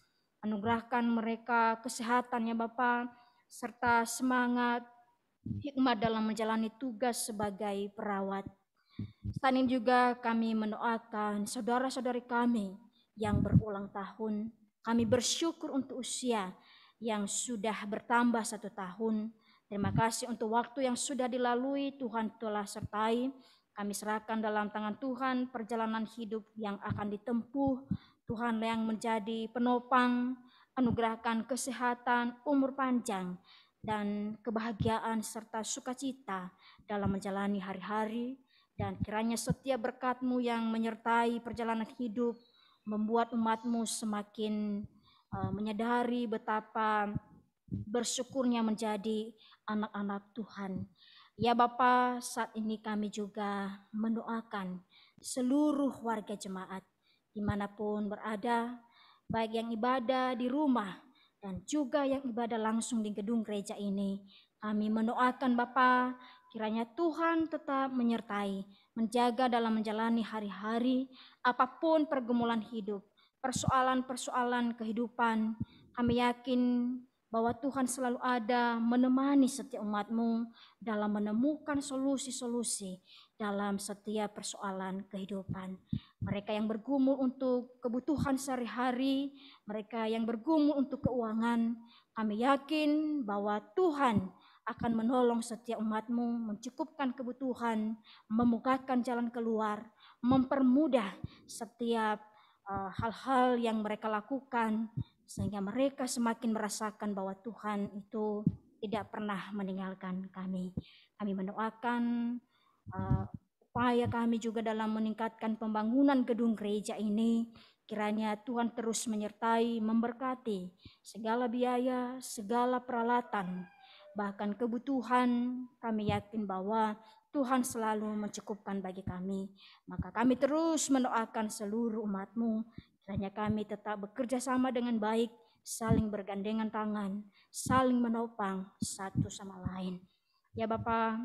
anugerahkan mereka kesehatan ya Bapa, serta semangat, hikmat dalam menjalani tugas sebagai perawat. Selain ini juga kami mendoakan saudara-saudari kami yang berulang tahun. Kami bersyukur untuk usia yang sudah bertambah 1 tahun. Terima kasih untuk waktu yang sudah dilalui, Tuhan telah sertai. Kami serahkan dalam tangan Tuhan perjalanan hidup yang akan ditempuh. Tuhan yang menjadi penopang, anugerahkan kesehatan, umur panjang, dan kebahagiaan serta sukacita dalam menjalani hari-hari. Dan kiranya setiap berkat-Mu yang menyertai perjalanan hidup membuat umat-Mu semakin menyadari betapa bersyukurnya menjadi anak-anak Tuhan. Ya Bapa, saat ini kami juga mendoakan seluruh warga jemaat dimanapun berada, baik yang ibadah di rumah dan juga yang ibadah langsung di gedung gereja ini. Kami mendoakan Bapa, kiranya Tuhan tetap menyertai, menjaga dalam menjalani hari-hari, apapun pergumulan hidup, persoalan-persoalan kehidupan. Kami yakin bahwa Tuhan selalu ada menemani setiap umat-Mu dalam menemukan solusi-solusi dalam setiap persoalan kehidupan. Mereka yang bergumul untuk kebutuhan sehari-hari, mereka yang bergumul untuk keuangan, kami yakin bahwa Tuhan akan menolong setiap umat-Mu, mencukupkan kebutuhan, membukakan jalan keluar, mempermudah setiap hal-hal yang mereka lakukan, sehingga mereka semakin merasakan bahwa Tuhan itu tidak pernah meninggalkan kami. Kami mendoakan upaya kami juga dalam meningkatkan pembangunan gedung gereja ini. Kiranya Tuhan terus menyertai, memberkati segala biaya, segala peralatan, bahkan kebutuhan. Kami yakin bahwa Tuhan selalu mencukupkan bagi kami. Maka kami terus mendoakan seluruh umat-Mu. Kiranya kami tetap bekerja sama dengan baik, saling bergandengan tangan, saling menopang satu sama lain. Ya Bapa,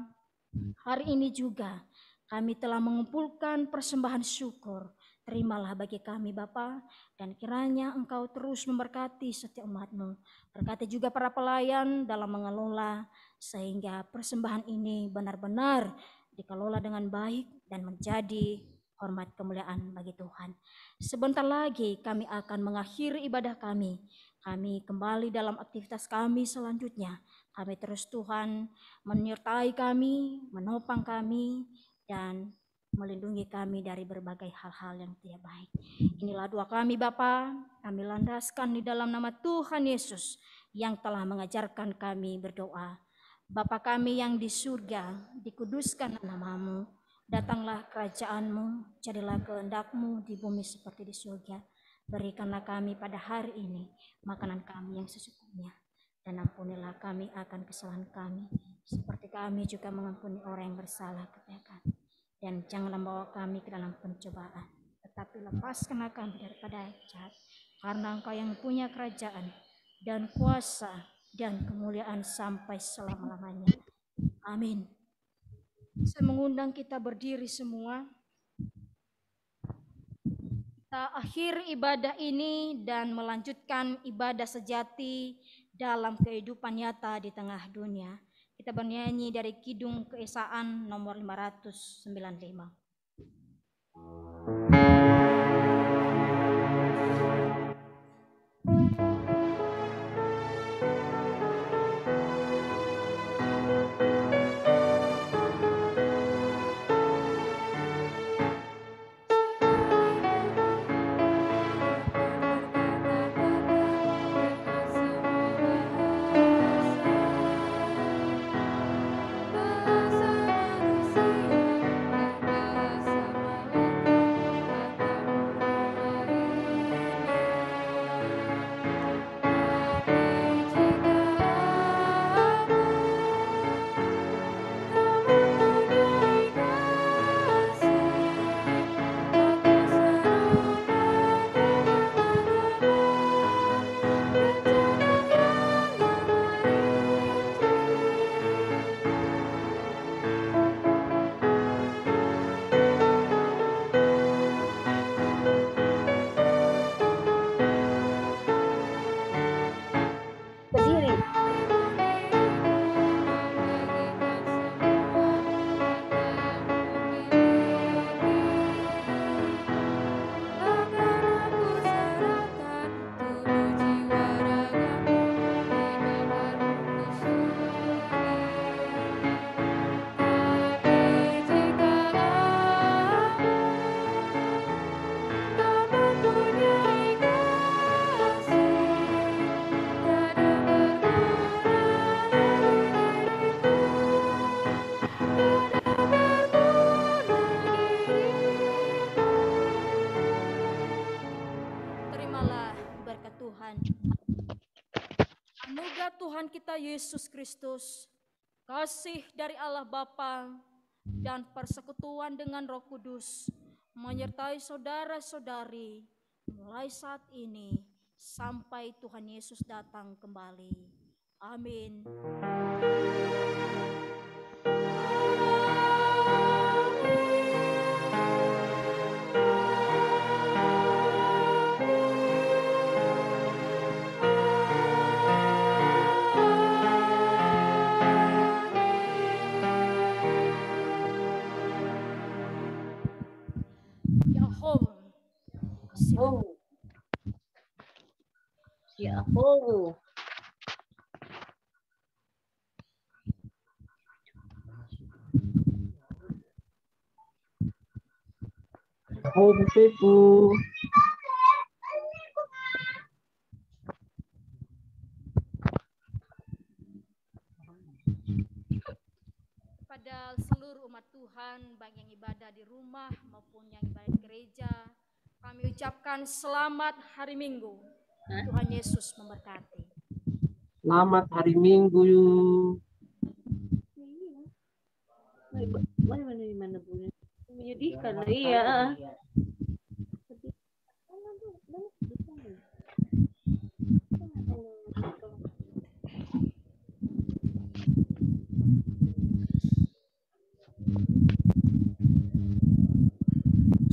hari ini juga kami telah mengumpulkan persembahan syukur. Terimalah bagi kami Bapa, dan kiranya Engkau terus memberkati setiap umat-Mu. Berkati juga para pelayan dalam mengelola, sehingga persembahan ini benar-benar dikelola dengan baik dan menjadi hormat kemuliaan bagi Tuhan. Sebentar lagi kami akan mengakhiri ibadah kami. Kami kembali dalam aktivitas kami selanjutnya. Kami terus Tuhan menyertai kami, menopang kami, dan melindungi kami dari berbagai hal-hal yang tidak baik. Inilah doa kami Bapa, kami landaskan di dalam nama Tuhan Yesus yang telah mengajarkan kami berdoa. Bapa kami yang di surga, dikuduskan nama-Mu, datanglah kerajaan-Mu, jadilah kehendak-Mu di bumi seperti di surga. Berikanlah kami pada hari ini makanan kami yang secukupnya, dan ampunilah kami akan kesalahan kami, seperti kami juga mengampuni orang yang bersalah kepada kami. Dan janganlah membawa kami ke dalam pencobaan, tetapi lepaskanlah kami daripada jahat. Karena Engkau yang punya kerajaan dan kuasa dan kemuliaan sampai selama-lamanya. Amin. Saya mengundang kita berdiri semua. Kita akhir ibadah ini dan melanjutkan ibadah sejati dalam kehidupan nyata di tengah dunia. Kita bernyanyi dari Kidung Keesaan nomor 595. Tuhan kita Yesus Kristus, kasih dari Allah Bapa, dan persekutuan dengan Roh Kudus menyertai saudara-saudari mulai saat ini sampai Tuhan Yesus datang kembali. Amin. Yahoo. Home people. kepada seluruh umat Tuhan, baik yang ibadah di rumah maupun yang ibadah di gereja, kami ucapkan selamat hari Minggu. Tuhan Yesus memberkati. Selamat hari Minggu. Mana punya menyedihkan. Iya.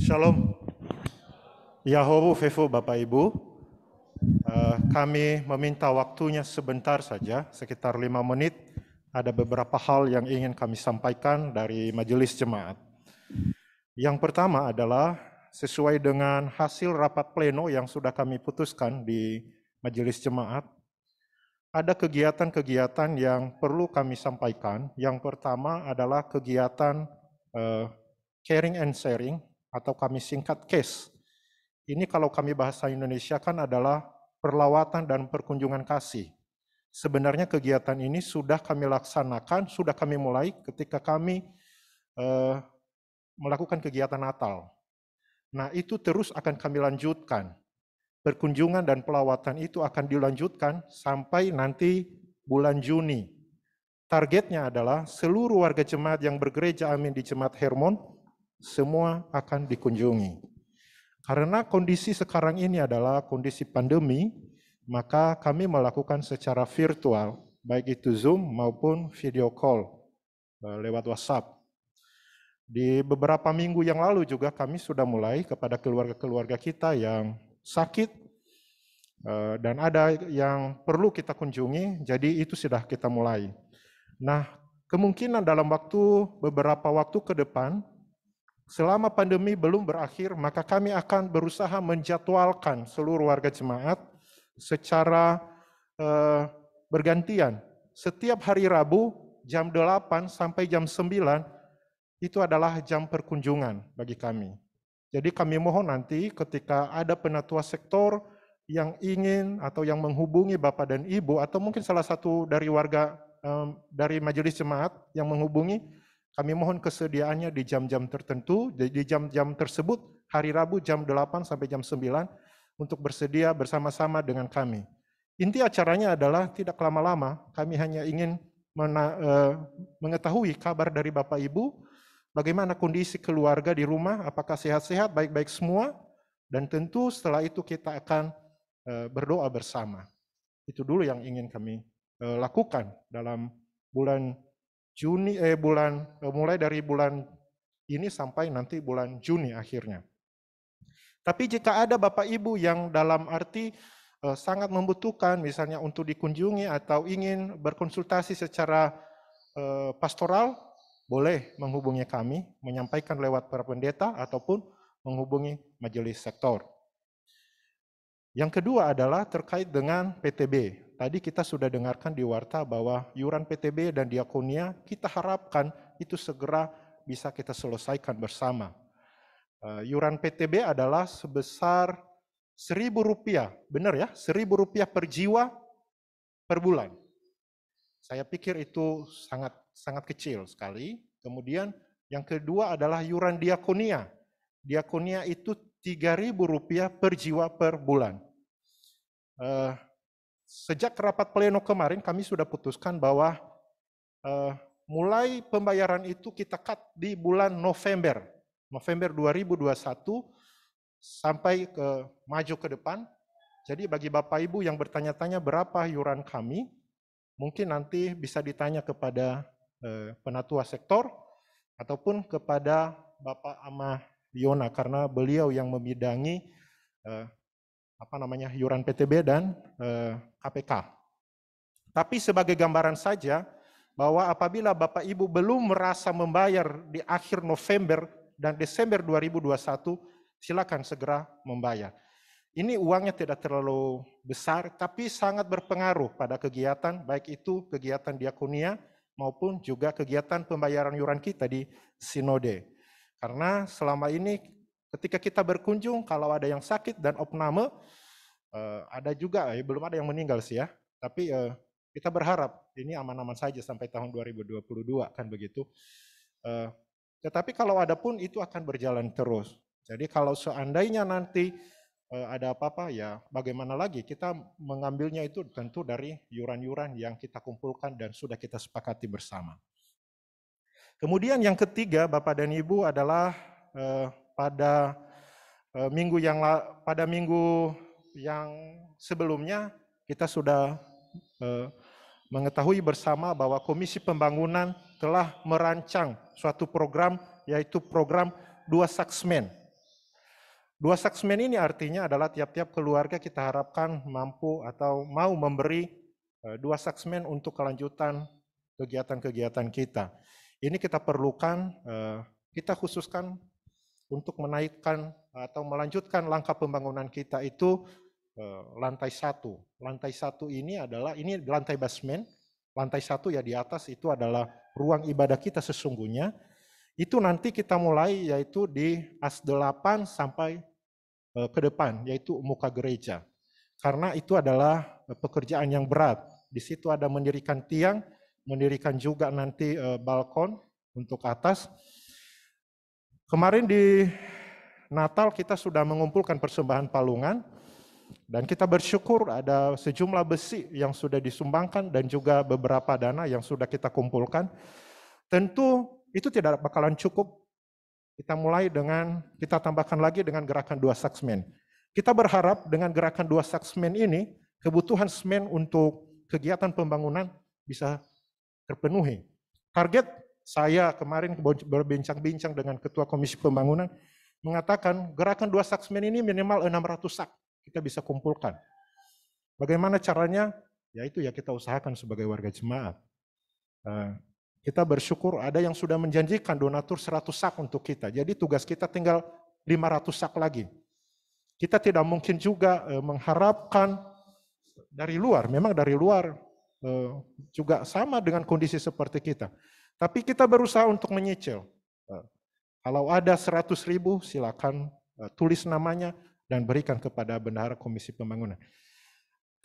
Shalom. Yahowu Fefu Bapak Ibu, kami meminta waktunya sebentar saja, sekitar 5 menit. Ada beberapa hal yang ingin kami sampaikan dari majelis jemaat. Yang pertama adalah sesuai dengan hasil rapat pleno yang sudah kami putuskan di majelis jemaat, ada kegiatan-kegiatan yang perlu kami sampaikan. Yang pertama adalah kegiatan caring and sharing, atau kami singkat CASE. Ini kalau kami bahasa Indonesia kan adalah perlawatan dan perkunjungan kasih. Sebenarnya kegiatan ini sudah kami laksanakan, sudah kami mulai ketika kami melakukan kegiatan Natal. Nah, itu terus akan kami lanjutkan. Perkunjungan dan pelawatan itu akan dilanjutkan sampai nanti bulan Juni. Targetnya adalah seluruh warga jemaat yang bergereja Amin di Jemaat Hermon semua akan dikunjungi. Karena kondisi sekarang ini adalah kondisi pandemi, maka kami melakukan secara virtual, baik itu Zoom maupun video call lewat WhatsApp. Di beberapa minggu yang lalu juga kami sudah mulai kepada keluarga-keluarga kita yang sakit dan ada yang perlu kita kunjungi, jadi itu sudah kita mulai. Nah, kemungkinan dalam beberapa waktu ke depan, selama pandemi belum berakhir, maka kami akan berusaha menjadwalkan seluruh warga jemaat secara bergantian. Setiap hari Rabu jam 8 sampai jam 9 itu adalah jam perkunjungan bagi kami. Jadi kami mohon nanti ketika ada penatua sektor yang ingin atau yang menghubungi Bapak dan Ibu, atau mungkin salah satu dari warga dari majelis jemaat yang menghubungi, kami mohon kesediaannya di jam-jam tertentu, di jam-jam tersebut, hari Rabu jam 8 sampai jam 9, untuk bersedia bersama-sama dengan kami. Inti acaranya adalah tidak lama-lama, kami hanya ingin mengetahui kabar dari Bapak Ibu, bagaimana kondisi keluarga di rumah, apakah sehat-sehat, baik-baik semua, dan tentu setelah itu kita akan berdoa bersama. Itu dulu yang ingin kami lakukan dalam bulan Juni, mulai dari bulan ini sampai nanti bulan Juni akhirnya. Tapi jika ada Bapak Ibu yang dalam arti sangat membutuhkan, misalnya untuk dikunjungi atau ingin berkonsultasi secara pastoral, boleh menghubungi kami, menyampaikan lewat para pendeta ataupun menghubungi majelis sektor. Yang kedua adalah terkait dengan PTB. Tadi kita sudah dengarkan di warta bahwa iuran PTB dan diakonia kita harapkan itu segera bisa kita selesaikan bersama. Iuran PTB adalah sebesar Rp1.000, benar ya? Rp1.000 per jiwa per bulan. Saya pikir itu sangat kecil sekali. Kemudian yang kedua adalah iuran diakonia. Diakonia itu Rp3.000 per jiwa per bulan. Sejak rapat pleno kemarin kami sudah putuskan bahwa mulai pembayaran itu kita cut di bulan November 2021 sampai maju ke depan. Jadi bagi Bapak Ibu yang bertanya-tanya berapa iuran kami, mungkin nanti bisa ditanya kepada penatua sektor ataupun kepada Bapak Amah Yona, karena beliau yang membidangi iuran PTB dan KPK. Tapi sebagai gambaran saja bahwa apabila Bapak Ibu belum merasa membayar di akhir November dan Desember 2021, silakan segera membayar. Ini uangnya tidak terlalu besar, tapi sangat berpengaruh pada kegiatan, baik itu kegiatan diakonia maupun juga kegiatan pembayaran iuran kita di sinode. Karena selama ini ketika kita berkunjung, kalau ada yang sakit dan opname, ada juga, belum ada yang meninggal sih ya, tapi kita berharap ini aman-aman saja sampai tahun 2022, kan begitu. Tetapi kalau ada pun itu akan berjalan terus. Jadi kalau seandainya nanti ada apa-apa, ya bagaimana lagi, kita mengambilnya itu tentu dari yuran-yuran yang kita kumpulkan dan sudah kita sepakati bersama. Kemudian yang ketiga, Bapak dan Ibu, adalah pada minggu yang sebelumnya kita sudah mengetahui bersama bahwa Komisi Pembangunan telah merancang suatu program, yaitu program 2 Saksmen. 2 Saksmen ini artinya adalah tiap-tiap keluarga kita harapkan mampu atau mau memberi 2 Saksmen untuk kelanjutan kegiatan-kegiatan kita. Ini kita perlukan, kita khususkan untuk menaikkan atau melanjutkan langkah pembangunan kita itu lantai 1. Lantai 1 ini adalah, ini lantai basement, lantai 1 ya di atas itu adalah ruang ibadah kita sesungguhnya. Itu nanti kita mulai yaitu di AS8 sampai ke depan, yaitu muka gereja. Karena itu adalah pekerjaan yang berat. Di situ ada mendirikan tiang, mendirikan juga nanti balkon untuk atas. Kemarin di Natal kita sudah mengumpulkan persembahan palungan, dan kita bersyukur ada sejumlah besi yang sudah disumbangkan dan juga beberapa dana yang sudah kita kumpulkan. Tentu itu tidak bakalan cukup. Kita mulai dengan, kita tambahkan lagi dengan gerakan 2 Saksmen. Kita berharap dengan gerakan 2 Saksmen ini, kebutuhan semen untuk kegiatan pembangunan bisa terpenuhi. Target saya kemarin berbincang-bincang dengan Ketua Komisi Pembangunan, mengatakan gerakan 2 Saksmen ini minimal 600 sak kita bisa kumpulkan. Bagaimana caranya? Yaitu ya kita usahakan sebagai warga jemaat. Kita bersyukur ada yang sudah menjanjikan donatur 100 sak untuk kita. Jadi tugas kita tinggal 500 sak lagi. Kita tidak mungkin juga mengharapkan dari luar. Memang dari luar juga sama dengan kondisi seperti kita. Tapi kita berusaha untuk menyicil. Kalau ada 100.000 silakan tulis namanya dan berikan kepada bendahara Komisi Pembangunan.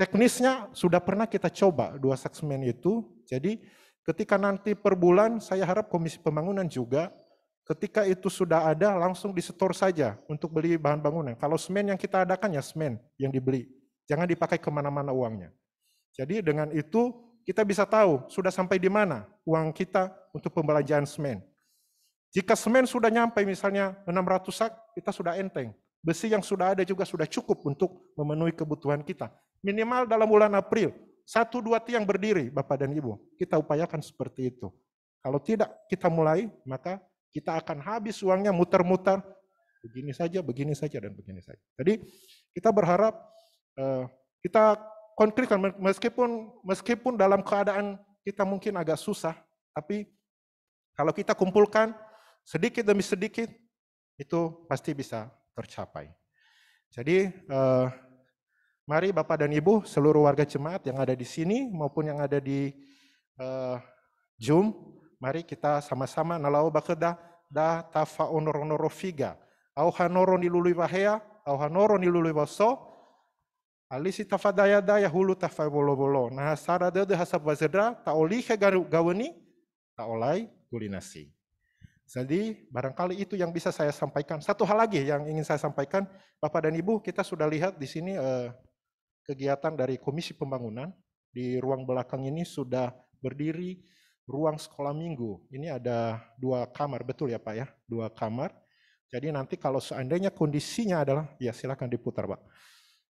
Teknisnya sudah pernah kita coba 2 Saksmen itu. Jadi ketika nanti per bulan saya harap Komisi Pembangunan juga ketika itu sudah ada langsung disetor saja untuk beli bahan bangunan. Kalau semen yang kita adakan ya semen yang dibeli. Jangan dipakai kemana-mana uangnya. Jadi dengan itu kita bisa tahu sudah sampai di mana uang kita untuk pembelanjaan semen. Jika semen sudah nyampe misalnya 600 sak, kita sudah enteng. Besi yang sudah ada juga sudah cukup untuk memenuhi kebutuhan kita. Minimal dalam bulan April, 1-2 tiang berdiri, Bapak dan Ibu. Kita upayakan seperti itu. Kalau tidak kita mulai, maka kita akan habis uangnya muter-muter. Begini saja, dan begini saja. Jadi kita berharap kita konkretkan, meskipun dalam keadaan kita mungkin agak susah, tapi kalau kita kumpulkan sedikit demi sedikit, itu pasti bisa tercapai. Jadi mari Bapak dan Ibu, seluruh warga jemaat yang ada di sini maupun yang ada di Zoom, mari kita sama-sama nalau bakeda da tafa onoro figa, au hanoro nilului bahaya, au hanoro nilului baso, alisi tafadaya daya hulu tafa bolo-bolo. Nah sarada de hasab wazedra ta olihe gawani ta olai kulinasi. Jadi barangkali itu yang bisa saya sampaikan. Satu hal lagi yang ingin saya sampaikan, Bapak dan Ibu, kita sudah lihat di sini kegiatan dari Komisi Pembangunan. Di ruang belakang ini sudah berdiri ruang sekolah minggu. Ini ada 2 kamar, betul ya Pak ya? 2 kamar. Jadi nanti kalau seandainya kondisinya adalah, ya silakan diputar Pak.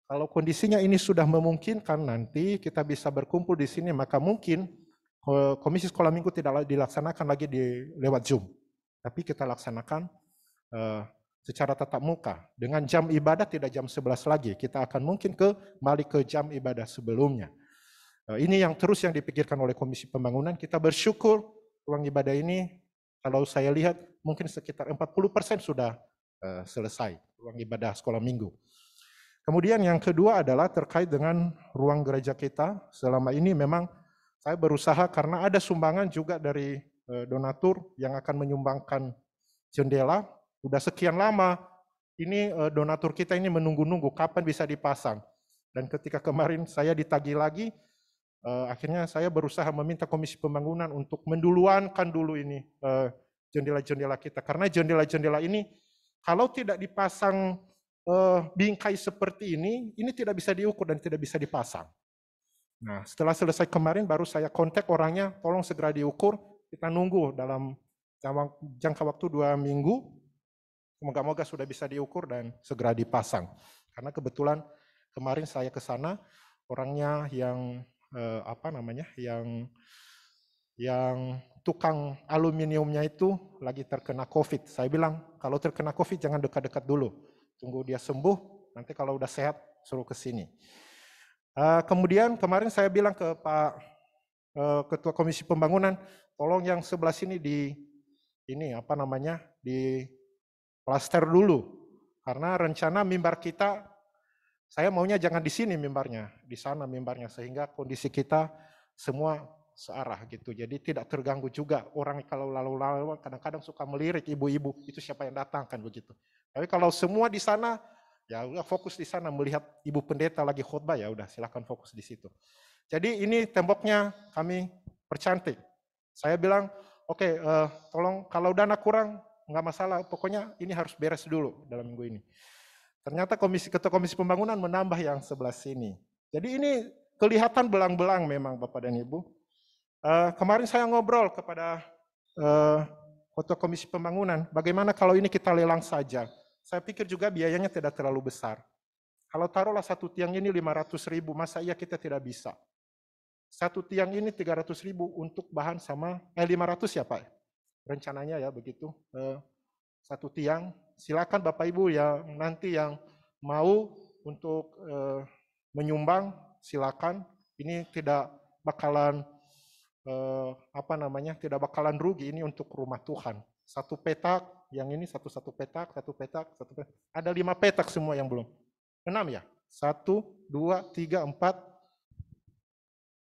Kalau kondisinya ini sudah memungkinkan nanti kita bisa berkumpul di sini, maka mungkin Komisi Sekolah Minggu tidak dilaksanakan lagi lewat Zoom. Tapi kita laksanakan secara tatap muka. Dengan jam ibadah tidak jam 11 lagi. Kita akan mungkin kembali ke jam ibadah sebelumnya. Ini yang terus yang dipikirkan oleh Komisi Pembangunan. Kita bersyukur ruang ibadah ini, kalau saya lihat mungkin sekitar 40% sudah selesai. Ruang ibadah sekolah minggu. Kemudian yang kedua adalah terkait dengan ruang gereja kita. Selama ini memang saya berusaha karena ada sumbangan juga dari donatur yang akan menyumbangkan jendela. Udah sekian lama ini donatur kita ini menunggu-nunggu kapan bisa dipasang. Dan ketika kemarin saya ditagih lagi, akhirnya saya berusaha meminta Komisi Pembangunan untuk menduluankan dulu ini jendela-jendela kita. Karena jendela-jendela ini kalau tidak dipasang bingkai seperti ini tidak bisa diukur dan tidak bisa dipasang. Nah, setelah selesai kemarin baru saya kontak orangnya, tolong segera diukur. Kita nunggu dalam jangka waktu 2 minggu. Moga-moga sudah bisa diukur dan segera dipasang. Karena kebetulan kemarin saya ke sana, orangnya yang yang tukang aluminiumnya itu lagi terkena COVID. Saya bilang, kalau terkena COVID jangan dekat-dekat dulu. Tunggu dia sembuh, nanti kalau udah sehat suruh ke sini. Kemudian kemarin saya bilang ke Pak Ketua Komisi Pembangunan, tolong yang sebelah sini di plaster dulu. Karena rencana mimbar kita, saya maunya jangan di sini mimbarnya, di sana mimbarnya, sehingga kondisi kita semua searah gitu. Jadi tidak terganggu juga. Orang kalau lalu-lalu kadang-kadang suka melirik ibu-ibu, itu siapa yang datang kan begitu. Tapi kalau semua di sana, ya udah fokus di sana melihat ibu pendeta lagi khotbah, ya udah silakan fokus di situ. Jadi ini temboknya kami percantik. Saya bilang, oke, tolong kalau dana kurang nggak masalah, pokoknya ini harus beres dulu dalam minggu ini. Ternyata Ketua Komisi Pembangunan menambah yang sebelah sini. Jadi ini kelihatan belang-belang memang Bapak dan Ibu. Kemarin saya ngobrol kepada Ketua Komisi Pembangunan, bagaimana kalau ini kita lelang saja. Saya pikir juga biayanya tidak terlalu besar. Kalau taruhlah satu tiang ini 500.000, masa iya kita tidak bisa? Satu tiang ini 300.000 untuk bahan sama 500 ya Pak. Rencananya ya begitu. Satu tiang. Silakan Bapak Ibu yang nanti yang mau untuk menyumbang, silakan. Ini tidak bakalan tidak bakalan rugi, ini untuk rumah Tuhan. Satu petak, yang ini satu petak. Ada 5 petak semua yang belum. 6 ya? 1, 2, 3, 4,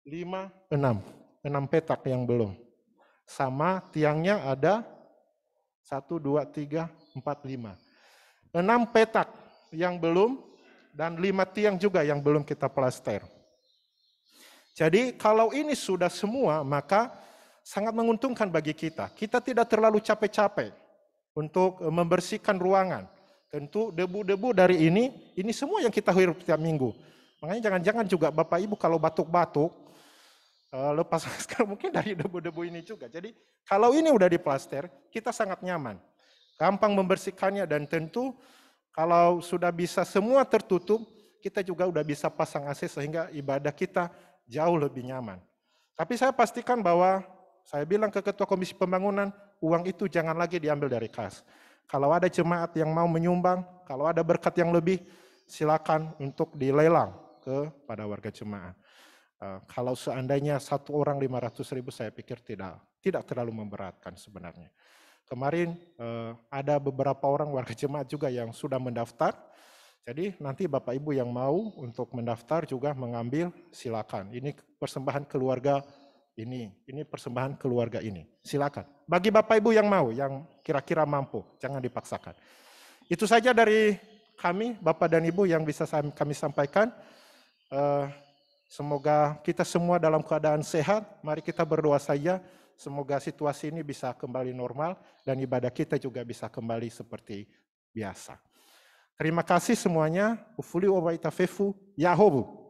5, 6. 6 petak yang belum. Sama tiangnya ada 1, 2, 3, 4, 5. 6 petak yang belum dan 5 tiang juga yang belum kita plaster. Jadi kalau ini sudah semua, maka sangat menguntungkan bagi kita. Kita tidak terlalu capek-capek untuk membersihkan ruangan. Tentu debu-debu dari ini semua yang kita hirup setiap minggu. Makanya jangan-jangan juga Bapak Ibu kalau batuk-batuk, lepas masker mungkin dari debu-debu ini juga. Jadi kalau ini udah diplaster, kita sangat nyaman. Gampang membersihkannya dan tentu kalau sudah bisa semua tertutup, kita juga udah bisa pasang AC sehingga ibadah kita jauh lebih nyaman. Tapi saya pastikan bahwa saya bilang ke Ketua Komisi Pembangunan, uang itu jangan lagi diambil dari kas. Kalau ada jemaat yang mau menyumbang, kalau ada berkat yang lebih, silakan untuk dilelang kepada warga jemaat. Kalau seandainya satu orang 500.000, saya pikir tidak terlalu memberatkan sebenarnya. Kemarin ada beberapa orang warga jemaat juga yang sudah mendaftar. Jadi nanti Bapak Ibu yang mau untuk mendaftar juga mengambil, silakan. Ini persembahan keluarga ini persembahan keluarga ini. Silakan. Bagi Bapak Ibu yang mau, yang kira-kira mampu, jangan dipaksakan. Itu saja dari kami, Bapak dan Ibu yang bisa kami sampaikan. Semoga kita semua dalam keadaan sehat. Mari kita berdoa saja. Semoga situasi ini bisa kembali normal dan ibadah kita juga bisa kembali seperti biasa. Terima kasih semuanya. Ufuli wabaitafefu Yahobu.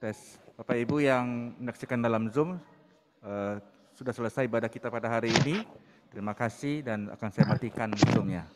Tes. Bapak Ibu yang menyaksikan dalam Zoom, sudah selesai ibadah kita pada hari ini. Terima kasih dan akan saya matikan Zoom-nya.